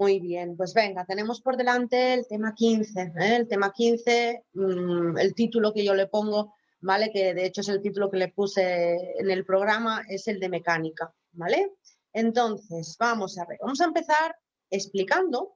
Muy bien, pues venga, tenemos por delante el tema 15, ¿eh? El tema 15, el título que yo le pongo, ¿vale? Que de hecho es el título que le puse en el programa, es el de mecánica, ¿vale? Entonces, vamos a ver, vamos a empezar explicando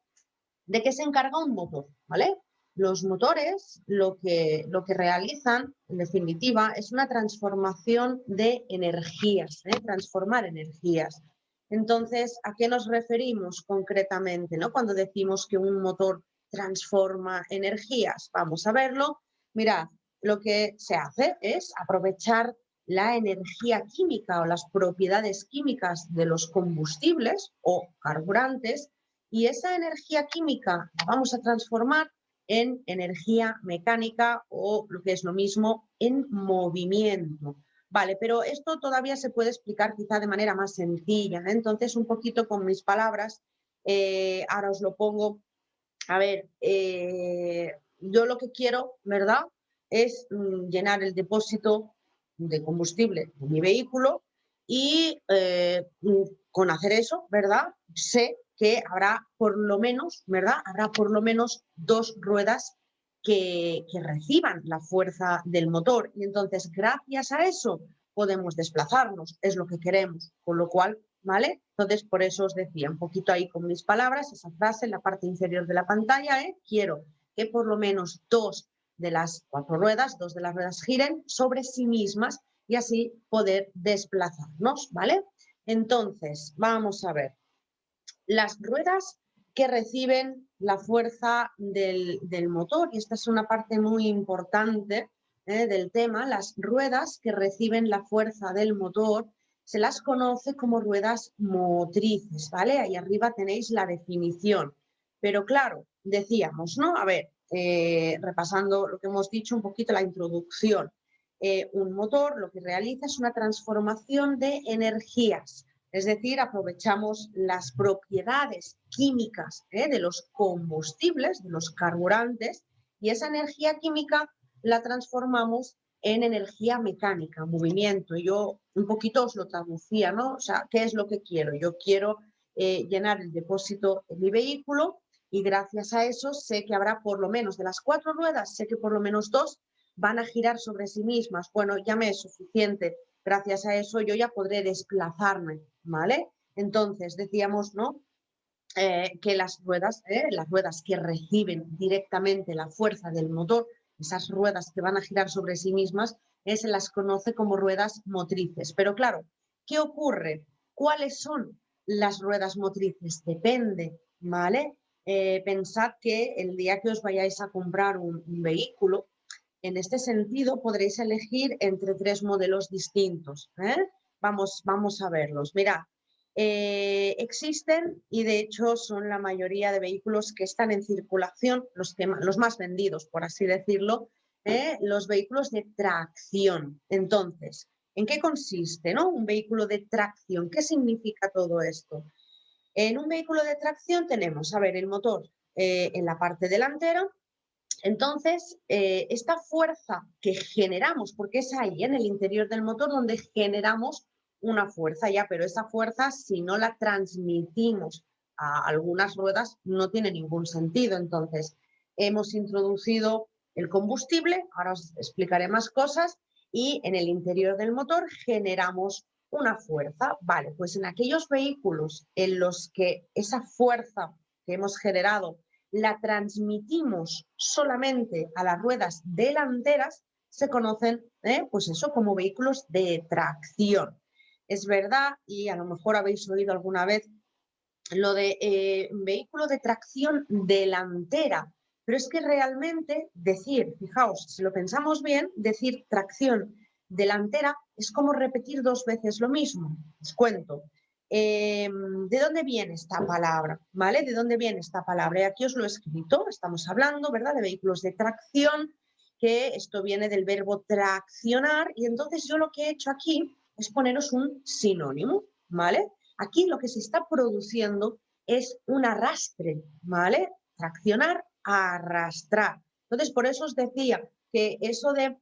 de qué se encarga un motor, ¿vale? Los motores lo que realizan, en definitiva, es una transformación de energías, ¿eh? Transformar energías. Entonces, ¿a qué nos referimos concretamente, ¿no? Cuando decimos que un motor transforma energías, vamos a verlo. Mirad, lo que se hace es aprovechar la energía química o las propiedades químicas de los combustibles o carburantes, y esa energía química la vamos a transformar en energía mecánica o lo que es lo mismo, en movimiento. Vale, pero esto todavía se puede explicar quizá de manera más sencilla, ¿eh? Entonces, un poquito con mis palabras, ahora os lo pongo. A ver, yo lo que quiero, ¿verdad?, es llenar el depósito de combustible de mi vehículo y con hacer eso, ¿verdad?, sé que habrá por lo menos, ¿verdad?, habrá por lo menos dos ruedas que reciban la fuerza del motor. Y entonces, gracias a eso, podemos desplazarnos, es lo que queremos. Con lo cual, ¿vale? Entonces, por eso os decía, un poquito ahí con mis palabras, esa frase en la parte inferior de la pantalla, quiero que por lo menos dos de las ruedas giren sobre sí mismas y así poder desplazarnos, ¿vale? Entonces, vamos a ver. Las ruedas que reciben la fuerza del motor, y esta es una parte muy importante del tema, las ruedas que reciben la fuerza del motor se las conoce como ruedas motrices, ¿vale? Ahí arriba tenéis la definición. Pero claro, decíamos, ¿no? A ver, repasando lo que hemos dicho, un poquito la introducción. Un motor lo que realiza es una transformación de energías. Es decir, aprovechamos las propiedades químicas de los combustibles, de los carburantes, y esa energía química la transformamos en energía mecánica, movimiento. Yo un poquito os lo traducía, ¿no? O sea, ¿qué es lo que quiero? Yo quiero llenar el depósito de mi vehículo y gracias a eso sé que habrá por lo menos de las 4 ruedas, sé que por lo menos 2 van a girar sobre sí mismas. Bueno, ya me es suficiente. Gracias a eso yo ya podré desplazarme, ¿vale? Entonces decíamos, ¿no?, que las ruedas que reciben directamente la fuerza del motor, esas ruedas que van a girar sobre sí mismas, se las conoce como ruedas motrices. Pero claro, ¿qué ocurre? ¿Cuáles son las ruedas motrices? Depende, ¿vale? Pensad que el día que os vayáis a comprar un vehículo, en este sentido, podréis elegir entre 3 modelos distintos, ¿eh? Vamos a verlos. Mirad, existen, y de hecho son la mayoría de vehículos que están en circulación, los más vendidos, por así decirlo, los vehículos de tracción. Entonces, ¿en qué consiste, no?, un vehículo de tracción? ¿Qué significa todo esto? En un vehículo de tracción tenemos, a ver, el motor en la parte delantera. Entonces, esta fuerza que generamos, porque es ahí en el interior del motor donde generamos una fuerza ya, pero esa fuerza, si no la transmitimos a algunas ruedas, no tiene ningún sentido. Entonces, hemos introducido el combustible, ahora os explicaré más cosas, y en el interior del motor generamos una fuerza. Vale, pues en aquellos vehículos en los que esa fuerza que hemos generado la transmitimos solamente a las ruedas delanteras, se conocen, pues eso, como vehículos de tracción. Es verdad, y a lo mejor habéis oído alguna vez lo de vehículo de tracción delantera, pero es que realmente decir, fijaos, si lo pensamos bien, decir tracción delantera es como repetir 2 veces lo mismo. Os cuento. ¿De dónde viene esta palabra? ¿Vale? ¿De dónde viene esta palabra? Y aquí os lo he escrito, estamos hablando, ¿verdad?, de vehículos de tracción, que esto viene del verbo traccionar, y entonces yo lo que he hecho aquí es poneros un sinónimo, ¿vale? Aquí lo que se está produciendo es un arrastre, ¿vale? Traccionar, arrastrar. Entonces, por eso os decía que eso de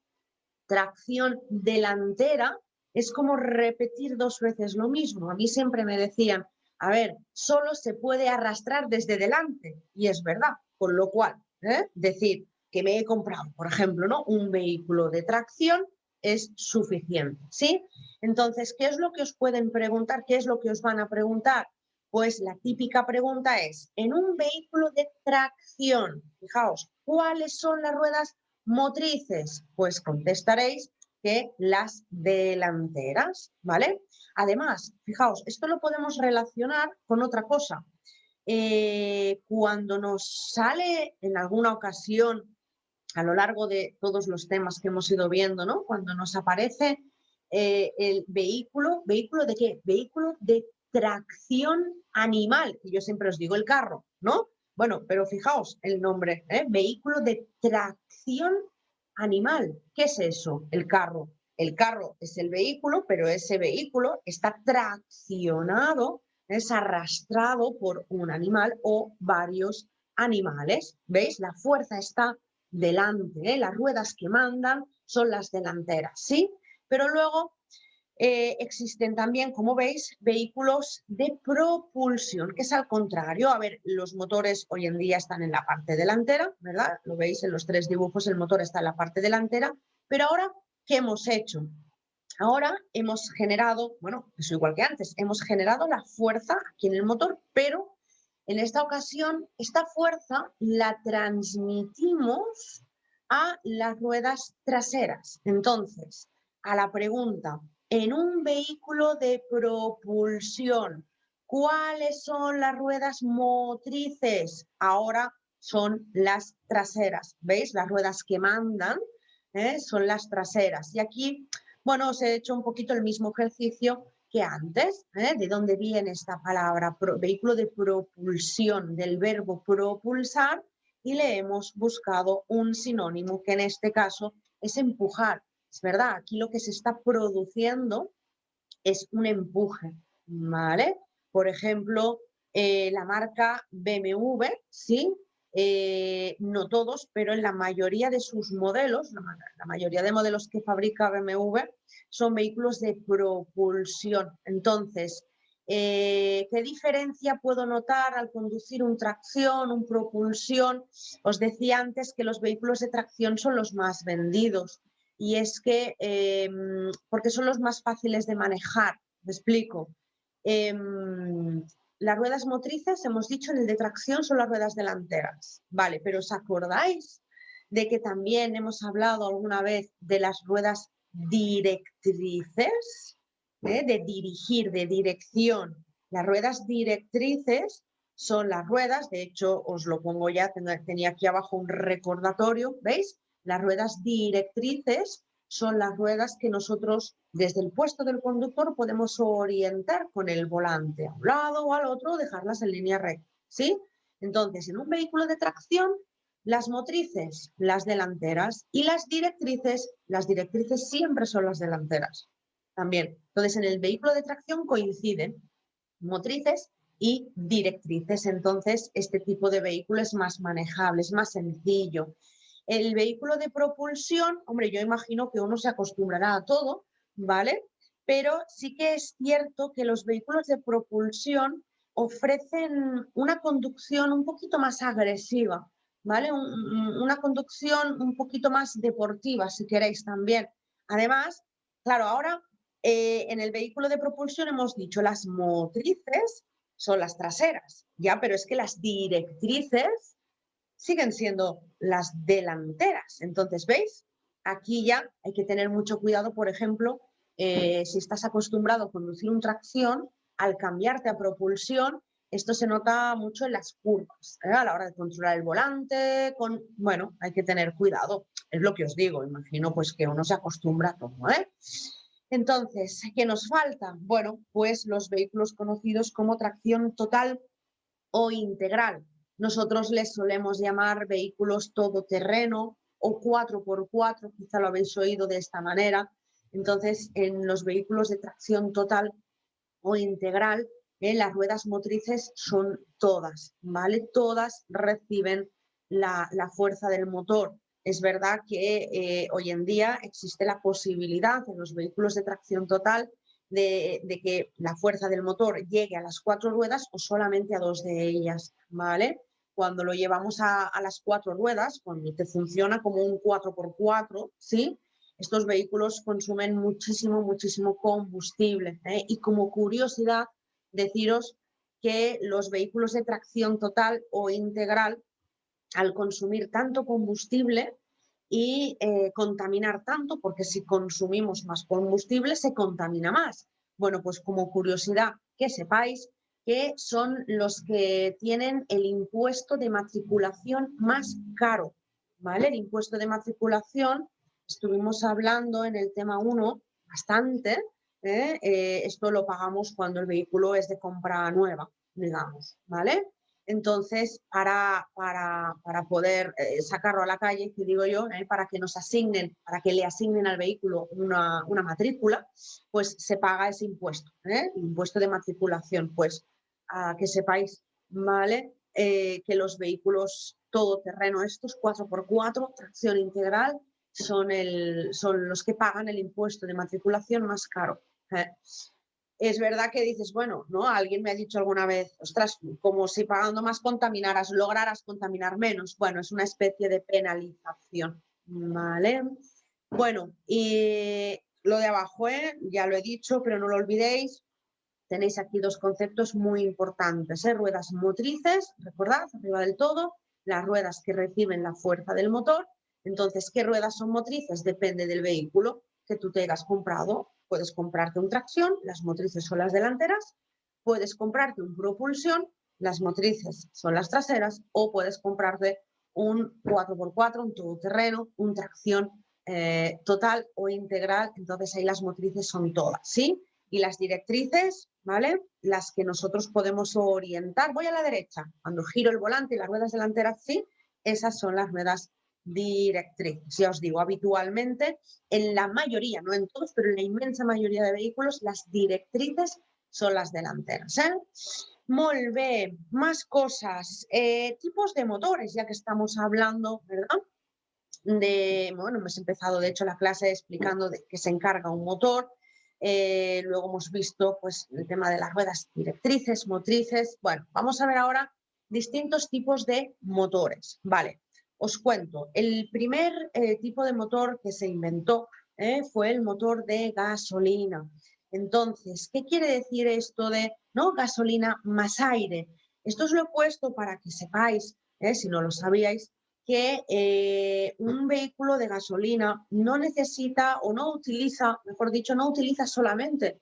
tracción delantera es como repetir 2 veces lo mismo. A mí siempre me decían, a ver, solo se puede arrastrar desde delante, y es verdad, con lo cual, decir que me he comprado, por ejemplo, ¿no?, un vehículo de tracción es suficiente, ¿sí? Entonces, ¿qué es lo que os pueden preguntar? ¿Qué es lo que os van a preguntar? Pues la típica pregunta es, en un vehículo de tracción, fijaos, ¿cuáles son las ruedas motrices? Pues contestaréis que las delanteras, ¿vale? Además, fijaos, esto lo podemos relacionar con otra cosa. Cuando nos sale en alguna ocasión a lo largo de todos los temas que hemos ido viendo, ¿no?, cuando nos aparece el vehículo, ¿vehículo de qué? Vehículo de tracción animal, y yo siempre os digo el carro, ¿no? Bueno, pero fijaos el nombre, vehículo de tracción animal. ¿Qué es eso? El carro. El carro es el vehículo, pero ese vehículo está traccionado, es arrastrado por un animal o varios animales. ¿Veis? La fuerza está delante, las ruedas que mandan son las delanteras, ¿sí? Pero luego existen también, como veis, vehículos de propulsión, que es al contrario. A ver, los motores hoy en día están en la parte delantera, ¿verdad? Lo veis en los 3 dibujos, el motor está en la parte delantera, pero ahora, ¿qué hemos hecho? Ahora hemos generado, bueno, eso igual que antes, hemos generado la fuerza aquí en el motor, pero en esta ocasión, esta fuerza la transmitimos a las ruedas traseras. Entonces, a la pregunta, en un vehículo de propulsión, ¿cuáles son las ruedas motrices? Ahora son las traseras. ¿Veis? Las ruedas que mandan son las traseras. Y aquí, bueno, os he hecho un poquito el mismo ejercicio que antes, de dónde viene esta palabra, vehículo de propulsión, del verbo propulsar, y le hemos buscado un sinónimo que en este caso es empujar. Es verdad, aquí lo que se está produciendo es un empuje, ¿vale? Por ejemplo, la marca BMW, ¿sí? No todos, pero en la mayoría de sus modelos, la mayoría de modelos que fabrica BMW son vehículos de propulsión. Entonces, ¿qué diferencia puedo notar al conducir un tracción, un propulsión? Os decía antes que los vehículos de tracción son los más vendidos. Y es que, porque son los más fáciles de manejar, me explico. Las ruedas motrices, hemos dicho, en el de tracción son las ruedas delanteras, vale, pero ¿os acordáis de que también hemos hablado alguna vez de las ruedas directrices? De dirigir, de dirección. Las ruedas directrices son las ruedas, de hecho os lo pongo ya, tenía aquí abajo un recordatorio, ¿veis? Las ruedas directrices son las ruedas que nosotros desde el puesto del conductor podemos orientar con el volante a un lado o al otro, dejarlas en línea recta, ¿sí? Entonces, en un vehículo de tracción, las motrices, las delanteras, y las directrices siempre son las delanteras también. Entonces, en el vehículo de tracción coinciden motrices y directrices. Entonces, este tipo de vehículo es más manejable, es más sencillo. El vehículo de propulsión, hombre, yo imagino que uno se acostumbrará a todo, ¿vale? Pero sí que es cierto que los vehículos de propulsión ofrecen una conducción un poquito más agresiva, ¿vale? Una conducción un poquito más deportiva, si queréis también. Además, claro, ahora en el vehículo de propulsión hemos dicho las motrices son las traseras, ya, pero es que las directrices siguen siendo las delanteras. Entonces, ¿veis? Aquí ya hay que tener mucho cuidado, por ejemplo, si estás acostumbrado a conducir un tracción, al cambiarte a propulsión, esto se nota mucho en las curvas, a la hora de controlar el volante, bueno, hay que tener cuidado, es lo que os digo, imagino pues que uno se acostumbra a todo, ¿eh? Entonces, ¿qué nos falta? Bueno, pues los vehículos conocidos como tracción total o integral. Nosotros les solemos llamar vehículos todoterreno o 4x4, quizá lo habéis oído de esta manera. Entonces, en los vehículos de tracción total o integral, las ruedas motrices son todas, ¿vale? Todas reciben la fuerza del motor. Es verdad que hoy en día existe la posibilidad en los vehículos de tracción total de que la fuerza del motor llegue a las 4 ruedas o solamente a 2 de ellas, ¿vale? Cuando lo llevamos a las 4 ruedas, cuando te funciona como un 4x4, ¿sí? Estos vehículos consumen muchísimo combustible, ¿eh? Y como curiosidad, deciros que los vehículos de tracción total o integral, al consumir tanto combustible y contaminar tanto, porque si consumimos más combustible se contamina más. Bueno, pues como curiosidad, que sepáis que son los que tienen el impuesto de matriculación más caro, ¿vale? El impuesto de matriculación, estuvimos hablando en el tema 1 bastante, esto lo pagamos cuando el vehículo es de compra nueva, digamos, ¿vale? Entonces, para poder sacarlo a la calle, que digo yo, para que nos asignen, para que le asignen al vehículo una matrícula, pues se paga ese impuesto, impuesto de matriculación. Pues que sepáis, ¿vale? Que los vehículos todoterreno, estos 4x4, tracción integral, son los que pagan el impuesto de matriculación más caro. Es verdad que dices, bueno, ¿no? Alguien me ha dicho alguna vez, ostras, como si pagando más lograras contaminar menos. Bueno, es una especie de penalización, ¿vale? Bueno, y lo de abajo, ya lo he dicho, pero no lo olvidéis. Tenéis aquí 2 conceptos muy importantes, ruedas motrices, recordad, arriba del todo, las ruedas que reciben la fuerza del motor. Entonces, ¿qué ruedas son motrices? Depende del vehículo que tú te hayas comprado. Puedes comprarte un tracción, las motrices son las delanteras, puedes comprarte un propulsión, las motrices son las traseras, o puedes comprarte un 4x4, un todoterreno, un tracción total o integral. Entonces ahí las motrices son todas, ¿sí? Y las directrices, ¿vale? Las que nosotros podemos orientar. Voy a la derecha. Cuando giro el volante y las ruedas delanteras, sí, esas son las ruedas directrices. Ya os digo, habitualmente, en la mayoría, no en todos, pero en la inmensa mayoría de vehículos, las directrices son las delanteras. Molt bé, más cosas. Tipos de motores, ya que estamos hablando, ¿verdad? Bueno, hemos empezado, de hecho, la clase explicando de qué se encarga un motor. Luego hemos visto pues, el tema de las ruedas directrices, motrices. Bueno, vamos a ver ahora distintos tipos de motores. Vale, os cuento. El primer tipo de motor que se inventó fue el motor de gasolina. Entonces, ¿qué quiere decir esto de gasolina más aire? Esto os lo he puesto para que sepáis, si no lo sabíais, que un vehículo de gasolina no necesita o no utiliza, mejor dicho, no utiliza solamente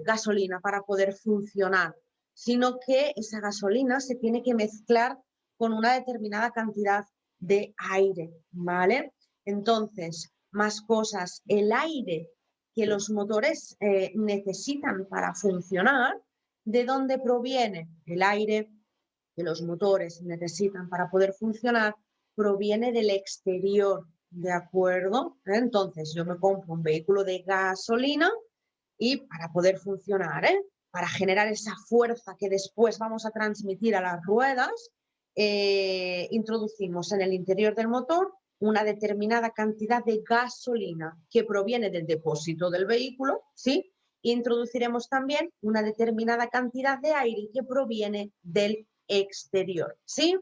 gasolina para poder funcionar, sino que esa gasolina se tiene que mezclar con una determinada cantidad de aire, ¿vale? Entonces, más cosas, el aire que los motores necesitan para funcionar, ¿de dónde proviene? El aire que los motores necesitan para poder funcionar proviene del exterior, ¿de acuerdo? Entonces yo me compro un vehículo de gasolina y para poder funcionar, para generar esa fuerza que después vamos a transmitir a las ruedas, introducimos en el interior del motor una determinada cantidad de gasolina que proviene del depósito del vehículo, ¿sí? Introduciremos también una determinada cantidad de aire que proviene del exterior, ¿sí?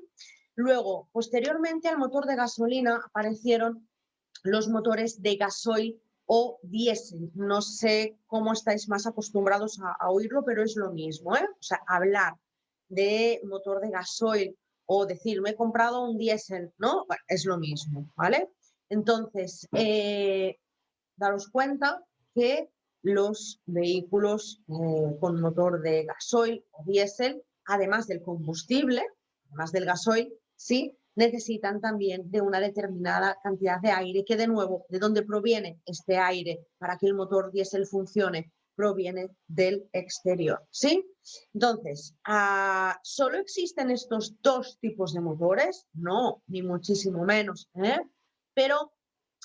Luego, posteriormente al motor de gasolina aparecieron los motores de gasoil o diésel. No sé cómo estáis más acostumbrados a oírlo, pero es lo mismo, ¿eh? O sea, hablar de motor de gasoil o decir, me he comprado un diésel, ¿no? Bueno, es lo mismo, ¿vale? Entonces, daros cuenta que los vehículos con motor de gasoil o diésel, además del combustible, además del gasoil, sí, necesitan también de una determinada cantidad de aire, que de nuevo, ¿de dónde proviene este aire para que el motor diésel funcione? Proviene del exterior, ¿sí? Entonces, ¿solo existen estos 2 tipos de motores? No, ni muchísimo menos, pero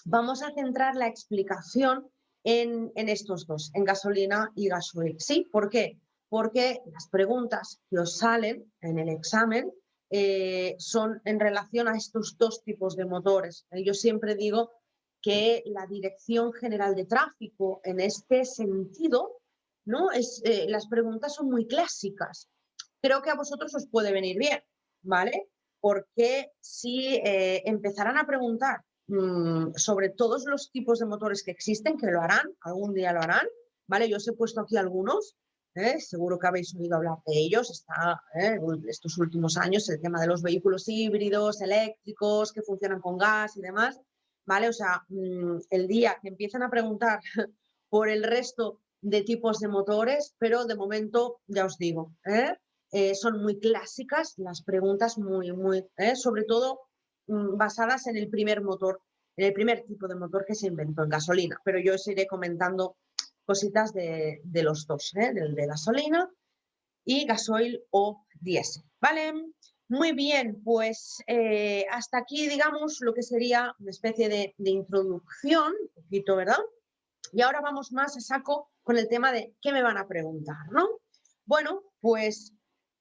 vamos a centrar la explicación en estos 2, en gasolina y gasoil. ¿Sí? ¿Por qué? Porque las preguntas que os salen en el examen son en relación a estos 2 tipos de motores. Yo siempre digo que la Dirección General de Tráfico en este sentido, ¿no? Las preguntas son muy clásicas. Creo que a vosotros os puede venir bien, ¿vale? Porque si empezaran a preguntar sobre todos los tipos de motores que existen, que lo harán, algún día lo harán, ¿vale? Yo os he puesto aquí algunos, seguro que habéis oído hablar de ellos, está estos últimos años el tema de los vehículos híbridos, eléctricos, que funcionan con gas y demás, ¿vale? O sea, el día que empiezan a preguntar por el resto de tipos de motores, pero de momento, ya os digo, son muy clásicas las preguntas, sobre todo basadas en el primer motor, en el primer tipo de motor que se inventó en gasolina. Pero yo os iré comentando cositas de los dos, del de gasolina y gasoil o diésel. ¿Vale? Muy bien, pues hasta aquí, digamos, lo que sería una especie de introducción, un poquito, ¿verdad? Y ahora vamos más a saco con el tema de qué me van a preguntar, ¿no? Bueno, pues,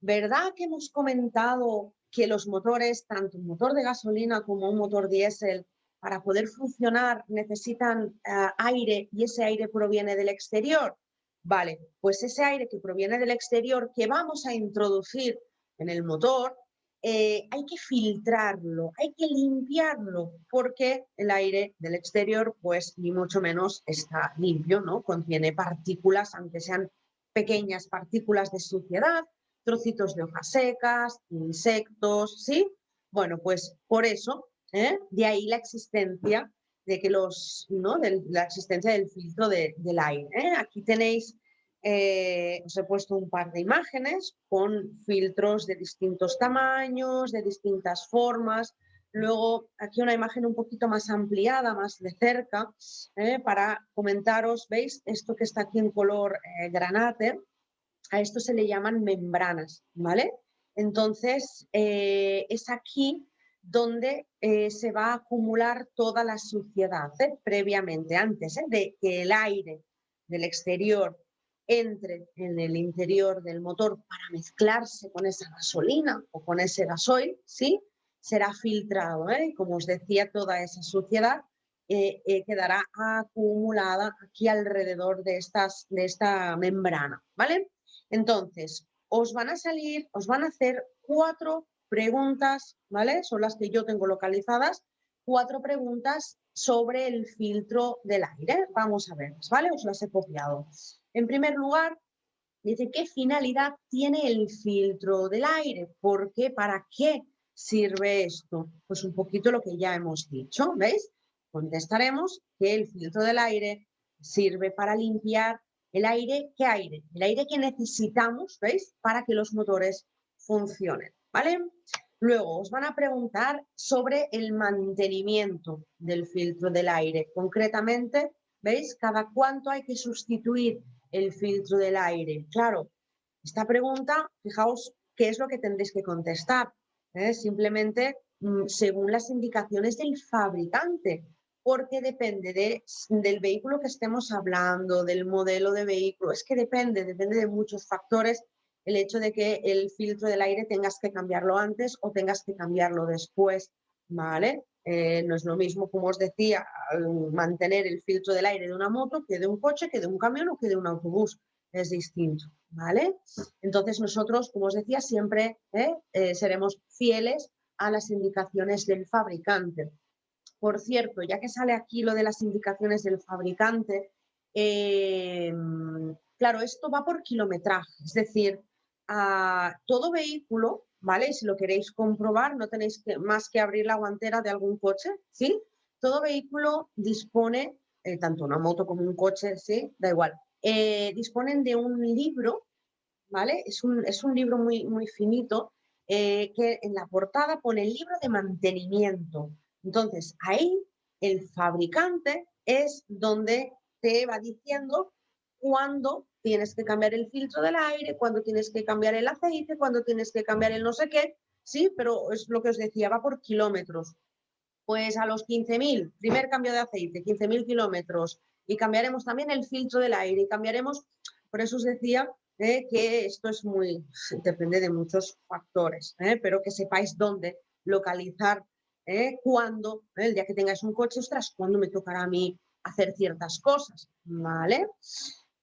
¿verdad que hemos comentado que los motores, tanto un motor de gasolina como un motor diésel, para poder funcionar necesitan aire y ese aire proviene del exterior? Vale, pues ese aire que proviene del exterior que vamos a introducir en el motor, hay que filtrarlo, hay que limpiarlo, porque el aire del exterior, pues ni mucho menos está limpio, ¿no? Contiene partículas, aunque sean pequeñas partículas de suciedad, trocitos de hojas secas, insectos, ¿sí? Bueno, pues por eso, de ahí la existencia de que ¿no? La existencia del filtro del aire. Aquí tenéis os he puesto un par de imágenes con filtros de distintos tamaños, de distintas formas. Luego aquí una imagen un poquito más ampliada, más de cerca, para comentaros, ¿veis? Esto que está aquí en color granate, a esto se le llaman membranas, ¿vale? Entonces, es aquí donde se va a acumular toda la suciedad, previamente, antes de que el aire del exterior entre en el interior del motor para mezclarse con esa gasolina o con ese gasoil, ¿sí? Será filtrado, ¿eh? Como os decía, toda esa suciedad quedará acumulada aquí alrededor de esta membrana, ¿vale? Entonces, os van a hacer 4 preguntas, ¿vale? Son las que yo tengo localizadas, 4 preguntas sobre el filtro del aire. Vamos a ver, ¿vale? Os las he copiado. En primer lugar, dice, ¿qué finalidad tiene el filtro del aire? ¿Por qué? ¿Para qué sirve esto? Pues un poquito lo que ya hemos dicho, ¿veis? Contestaremos que el filtro del aire sirve para limpiar el aire. ¿Qué aire? El aire que necesitamos, ¿veis? Para que los motores funcionen, ¿vale? Luego os van a preguntar sobre el mantenimiento del filtro del aire. Concretamente, ¿veis? Cada cuánto hay que sustituir el filtro del aire. Claro, esta pregunta, fijaos qué es lo que tendréis que contestar. Simplemente según las indicaciones del fabricante, porque depende del vehículo que estemos hablando, del modelo de vehículo, es que depende de muchos factores el hecho de que el filtro del aire tengas que cambiarlo antes o tengas que cambiarlo después, ¿vale? No es lo mismo, como os decía, mantener el filtro del aire de una moto que de un coche, que de un camión o que de un autobús. Es distinto, ¿vale? Entonces nosotros, como os decía, siempre seremos fieles a las indicaciones del fabricante. Por cierto, ya que sale aquí lo de las indicaciones del fabricante, claro, esto va por kilometraje, es decir, a todo vehículo, ¿vale? Si lo queréis comprobar, no tenéis más que abrir la guantera de algún coche, ¿sí? Todo vehículo dispone, tanto una moto como un coche, ¿sí? Da igual, disponen de un libro, ¿vale? Es un libro muy finito, que en la portada pone el libro de mantenimiento. Entonces, ahí el fabricante es donde te va diciendo cuándo tienes que cambiar el filtro del aire, cuándo tienes que cambiar el aceite, cuándo tienes que cambiar el no sé qué, sí, pero es lo que os decía, va por kilómetros. Pues a los 15.000, primer cambio de aceite, 15.000 kilómetros, y cambiaremos también el filtro del aire, y cambiaremos, por eso os decía que esto es depende de muchos factores, pero que sepáis dónde localizar cuándo, el día que tengáis un coche, ostras, ¿cuándo me tocará a mí hacer ciertas cosas? ¿Vale?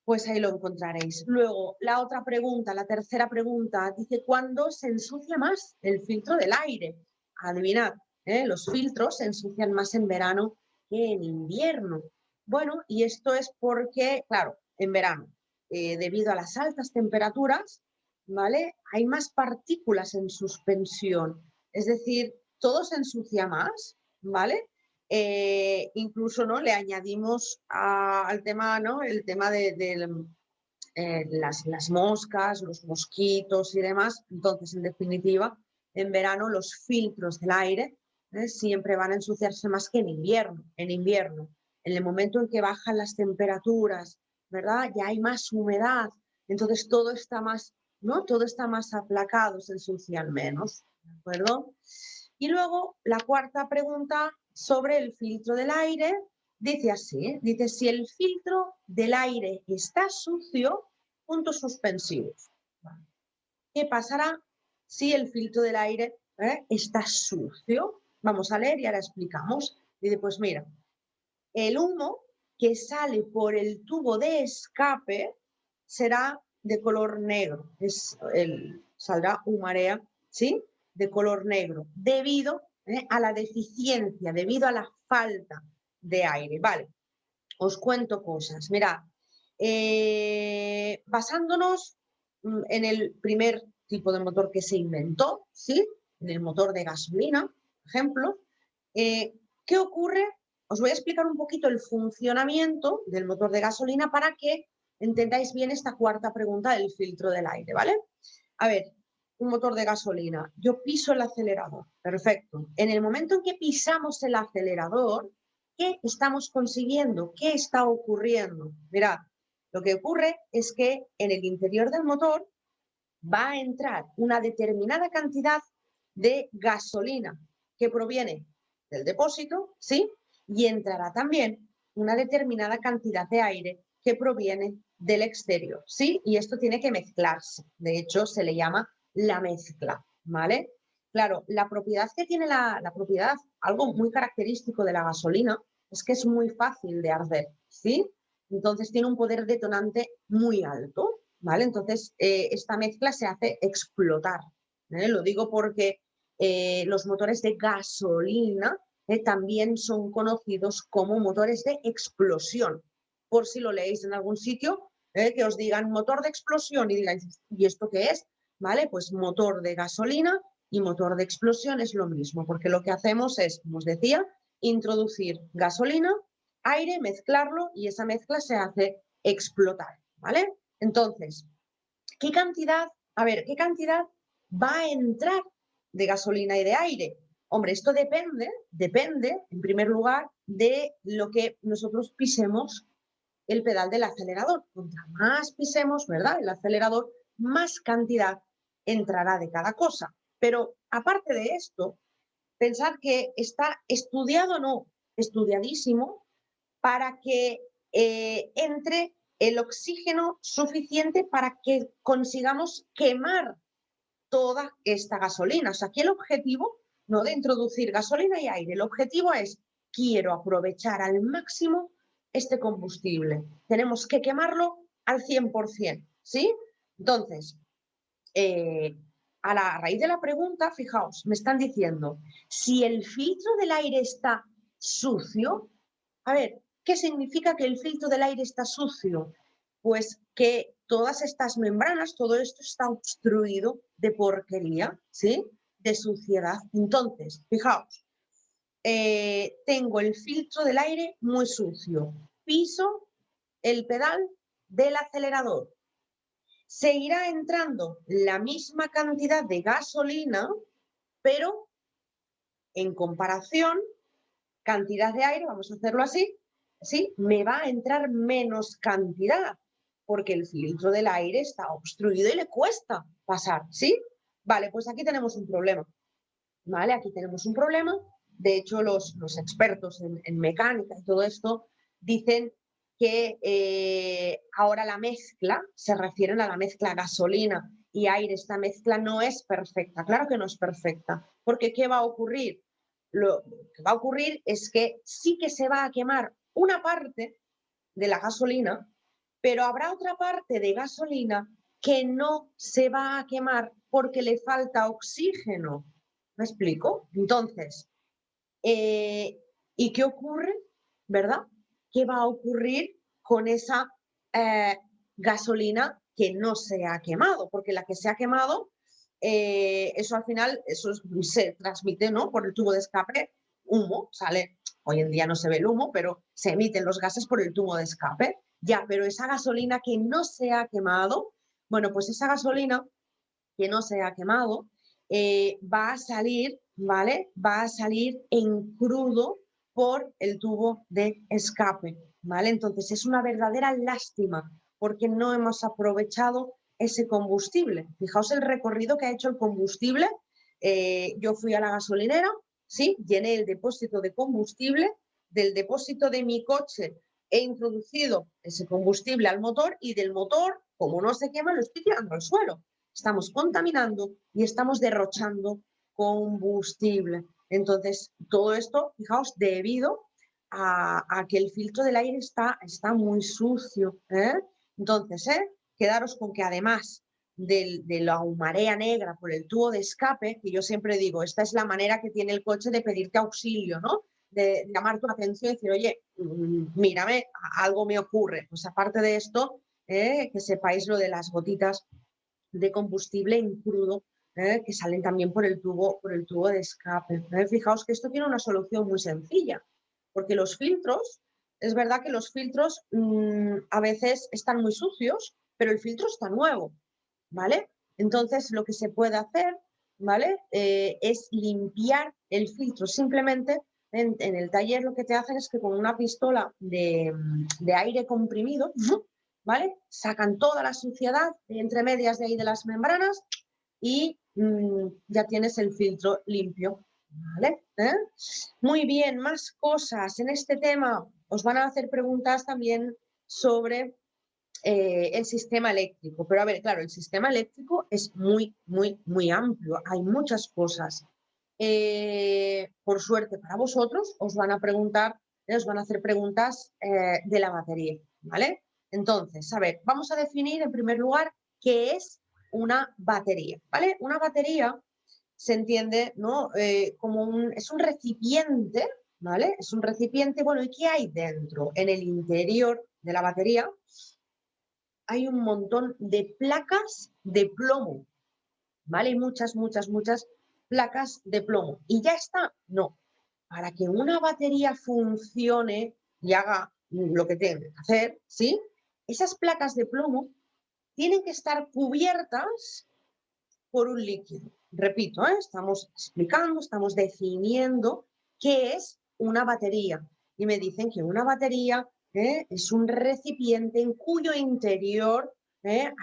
Pues ahí lo encontraréis. Luego, la otra pregunta, la tercera pregunta, dice, ¿cuándo se ensucia más el filtro del aire? Adivinad, los filtros se ensucian más en verano que en invierno. Bueno, y esto es porque, claro, en verano, debido a las altas temperaturas, ¿vale? Hay más partículas en suspensión. Es decir, todo se ensucia más, ¿vale? Incluso, ¿no?, le añadimos al tema, ¿no?, el tema de las moscas, los mosquitos y demás. Entonces, en definitiva, en verano los filtros del aire siempre van a ensuciarse más que en invierno. En el momento en que bajan las temperaturas, ¿verdad?, ya hay más humedad, entonces todo está más, ¿no?, todo está más aplacado, se ensucian menos, ¿de acuerdo? Y luego la cuarta pregunta sobre el filtro del aire dice así, dice, si el filtro del aire está sucio, puntos suspensivos. ¿Qué pasará si el filtro del aire está sucio? Vamos a leer y ahora explicamos. Dice, pues mira, el humo que sale por el tubo de escape será de color negro, saldrá humarea, ¿sí?, de color negro, debido a la deficiencia, debido a la falta de aire. Vale, os cuento cosas. Mirad, basándonos en el primer tipo de motor que se inventó, ¿sí?, en el motor de gasolina, por ejemplo, ¿qué ocurre? Os voy a explicar un poquito el funcionamiento del motor de gasolina para que entendáis bien esta cuarta pregunta del filtro del aire, ¿vale? A ver, un motor de gasolina, yo piso el acelerador, perfecto. En el momento en que pisamos el acelerador, ¿qué estamos consiguiendo? ¿Qué está ocurriendo? Mirad, lo que ocurre es que en el interior del motor va a entrar una determinada cantidad de gasolina que proviene del depósito, ¿sí? Y entrará también una determinada cantidad de aire que proviene del exterior, ¿sí? Y esto tiene que mezclarse. De hecho, se le llama la mezcla, ¿vale? Claro, la propiedad que tiene la propiedad, algo muy característico de la gasolina, es que es muy fácil de arder, ¿sí? Entonces tiene un poder detonante muy alto, ¿vale? Entonces esta mezcla se hace explotar, ¿eh? Lo digo porque los motores de gasolina también son conocidos como motores de explosión. Por si lo leéis en algún sitio, que os digan motor de explosión y digáis, ¿y esto qué es? ¿Vale? Pues motor de gasolina y motor de explosión es lo mismo, porque lo que hacemos es, como os decía, introducir gasolina, aire, mezclarlo y esa mezcla se hace explotar, ¿vale? Entonces, ¿qué cantidad va a entrar de gasolina y de aire? Hombre, esto depende, en primer lugar, de lo que nosotros pisemos el pedal del acelerador. Contra más pisemos, ¿verdad?, el acelerador, más cantidad entrará de cada cosa. Pero aparte de esto, pensad que está estudiado, no, estudiadísimo, para que entre el oxígeno suficiente para que consigamos quemar toda esta gasolina. O sea, aquí el objetivo, no de introducir gasolina y aire, el objetivo es, quiero aprovechar al máximo este combustible. Tenemos que quemarlo al 100%, ¿sí? Entonces, a la raíz de la pregunta, fijaos, me están diciendo, si el filtro del aire está sucio, a ver, ¿qué significa que el filtro del aire está sucio? Pues que todas estas membranas, todo esto está obstruido de porquería, ¿sí?, de suciedad. Entonces, fijaos, tengo el filtro del aire muy sucio, piso el pedal del acelerador, seguirá entrando la misma cantidad de gasolina, pero en comparación, cantidad de aire, vamos a hacerlo así, ¿sí?, me va a entrar menos cantidad, porque el filtro del aire está obstruido y le cuesta pasar, ¿sí? Vale, pues aquí tenemos un problema, ¿vale? Aquí tenemos un problema. De hecho, los expertos en mecánica y todo esto dicen que ahora la mezcla, se refieren a la mezcla gasolina y aire, esta mezcla no es perfecta. Claro que no es perfecta, porque ¿qué va a ocurrir? lo que va a ocurrir es que sí que se va a quemar una parte de la gasolina, pero habrá otra parte de gasolina que no se va a quemar porque le falta oxígeno. ¿Me explico? Entonces, ¿y qué ocurre? ¿Verdad? ¿Qué va a ocurrir con esa gasolina que no se ha quemado? Porque la que se ha quemado, eso al final eso se transmite, ¿no?, por el tubo de escape, humo, sale. Hoy en día no se ve el humo, pero se emiten los gases por el tubo de escape. Ya, pero esa gasolina que no se ha quemado, bueno, pues esa gasolina que no se ha quemado va a salir, ¿vale? Va a salir en crudo por el tubo de escape, ¿vale? Entonces es una verdadera lástima porque no hemos aprovechado ese combustible. Fijaos el recorrido que ha hecho el combustible. Yo fui a la gasolinera, ¿sí? Llené el depósito de combustible, del depósito de mi coche he introducido ese combustible al motor y del motor, como no se quema, lo estoy tirando al suelo. Estamos contaminando y estamos derrochando combustible. Entonces, todo esto, fijaos, debido a que el filtro del aire está muy sucio. Entonces, quedaros con que además de la marea negra por el tubo de escape, que yo siempre digo, esta es la manera que tiene el coche de pedirte auxilio, ¿no? De llamar tu atención y decir, oye, mírame, algo me ocurre. Pues aparte de esto, que sepáis lo de las gotitas de combustible en crudo, que salen también por el tubo de escape. Fijaos que esto tiene una solución muy sencilla, porque los filtros, es verdad que los filtros a veces están muy sucios, pero el filtro está nuevo, ¿vale? Entonces lo que se puede hacer, ¿vale? Es limpiar el filtro. Simplemente en el taller lo que te hacen es que con una pistola de aire comprimido, ¿vale? Sacan toda la suciedad entre medias de ahí de las membranas y ya tienes el filtro limpio, ¿vale? Muy bien, más cosas. En este tema os van a hacer preguntas también sobre el sistema eléctrico. Pero a ver, claro, el sistema eléctrico es muy amplio. Hay muchas cosas. Por suerte para vosotros, os van a preguntar, os van a hacer preguntas de la batería, ¿vale? Entonces, a ver, vamos a definir en primer lugar qué es una batería, ¿vale? Una batería se entiende, ¿no? Es un recipiente, ¿vale? Es un recipiente, bueno, ¿y qué hay dentro? En el interior de la batería hay un montón de placas de plomo, ¿vale? Muchas placas de plomo. ¿Y ya está? No. Para que una batería funcione y haga lo que tiene que hacer, ¿sí? Esas placas de plomo tienen que estar cubiertas por un líquido. Repito, estamos explicando, estamos definiendo qué es una batería. Y me dicen que una batería es un recipiente en cuyo interior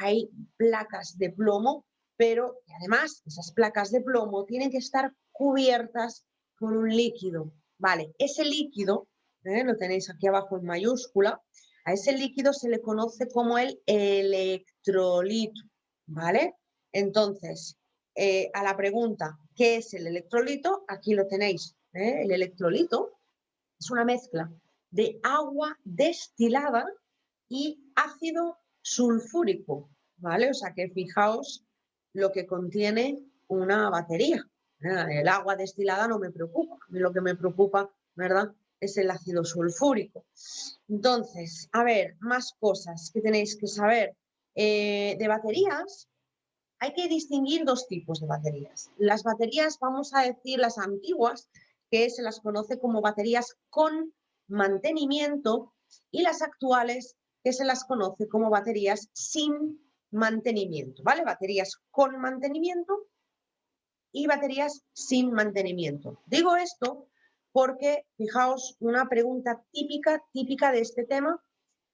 hay placas de plomo, pero además esas placas de plomo tienen que estar cubiertas con un líquido. Vale, ese líquido, lo tenéis aquí abajo en mayúscula, a ese líquido se le conoce como el electrolito, ¿vale? Entonces, a la pregunta, ¿qué es el electrolito? Aquí lo tenéis. El electrolito es una mezcla de agua destilada y ácido sulfúrico, ¿vale? O sea que fijaos lo que contiene una batería. El agua destilada no me preocupa, lo que me preocupa, ¿verdad?, es el ácido sulfúrico. Entonces, a ver, más cosas que tenéis que saber. De baterías, hay que distinguir dos tipos de baterías. Las baterías, vamos a decir, las antiguas, que se las conoce como baterías con mantenimiento, y las actuales, que se las conoce como baterías sin mantenimiento, ¿vale? Baterías con mantenimiento y baterías sin mantenimiento. Digo esto porque, fijaos, una pregunta típica de este tema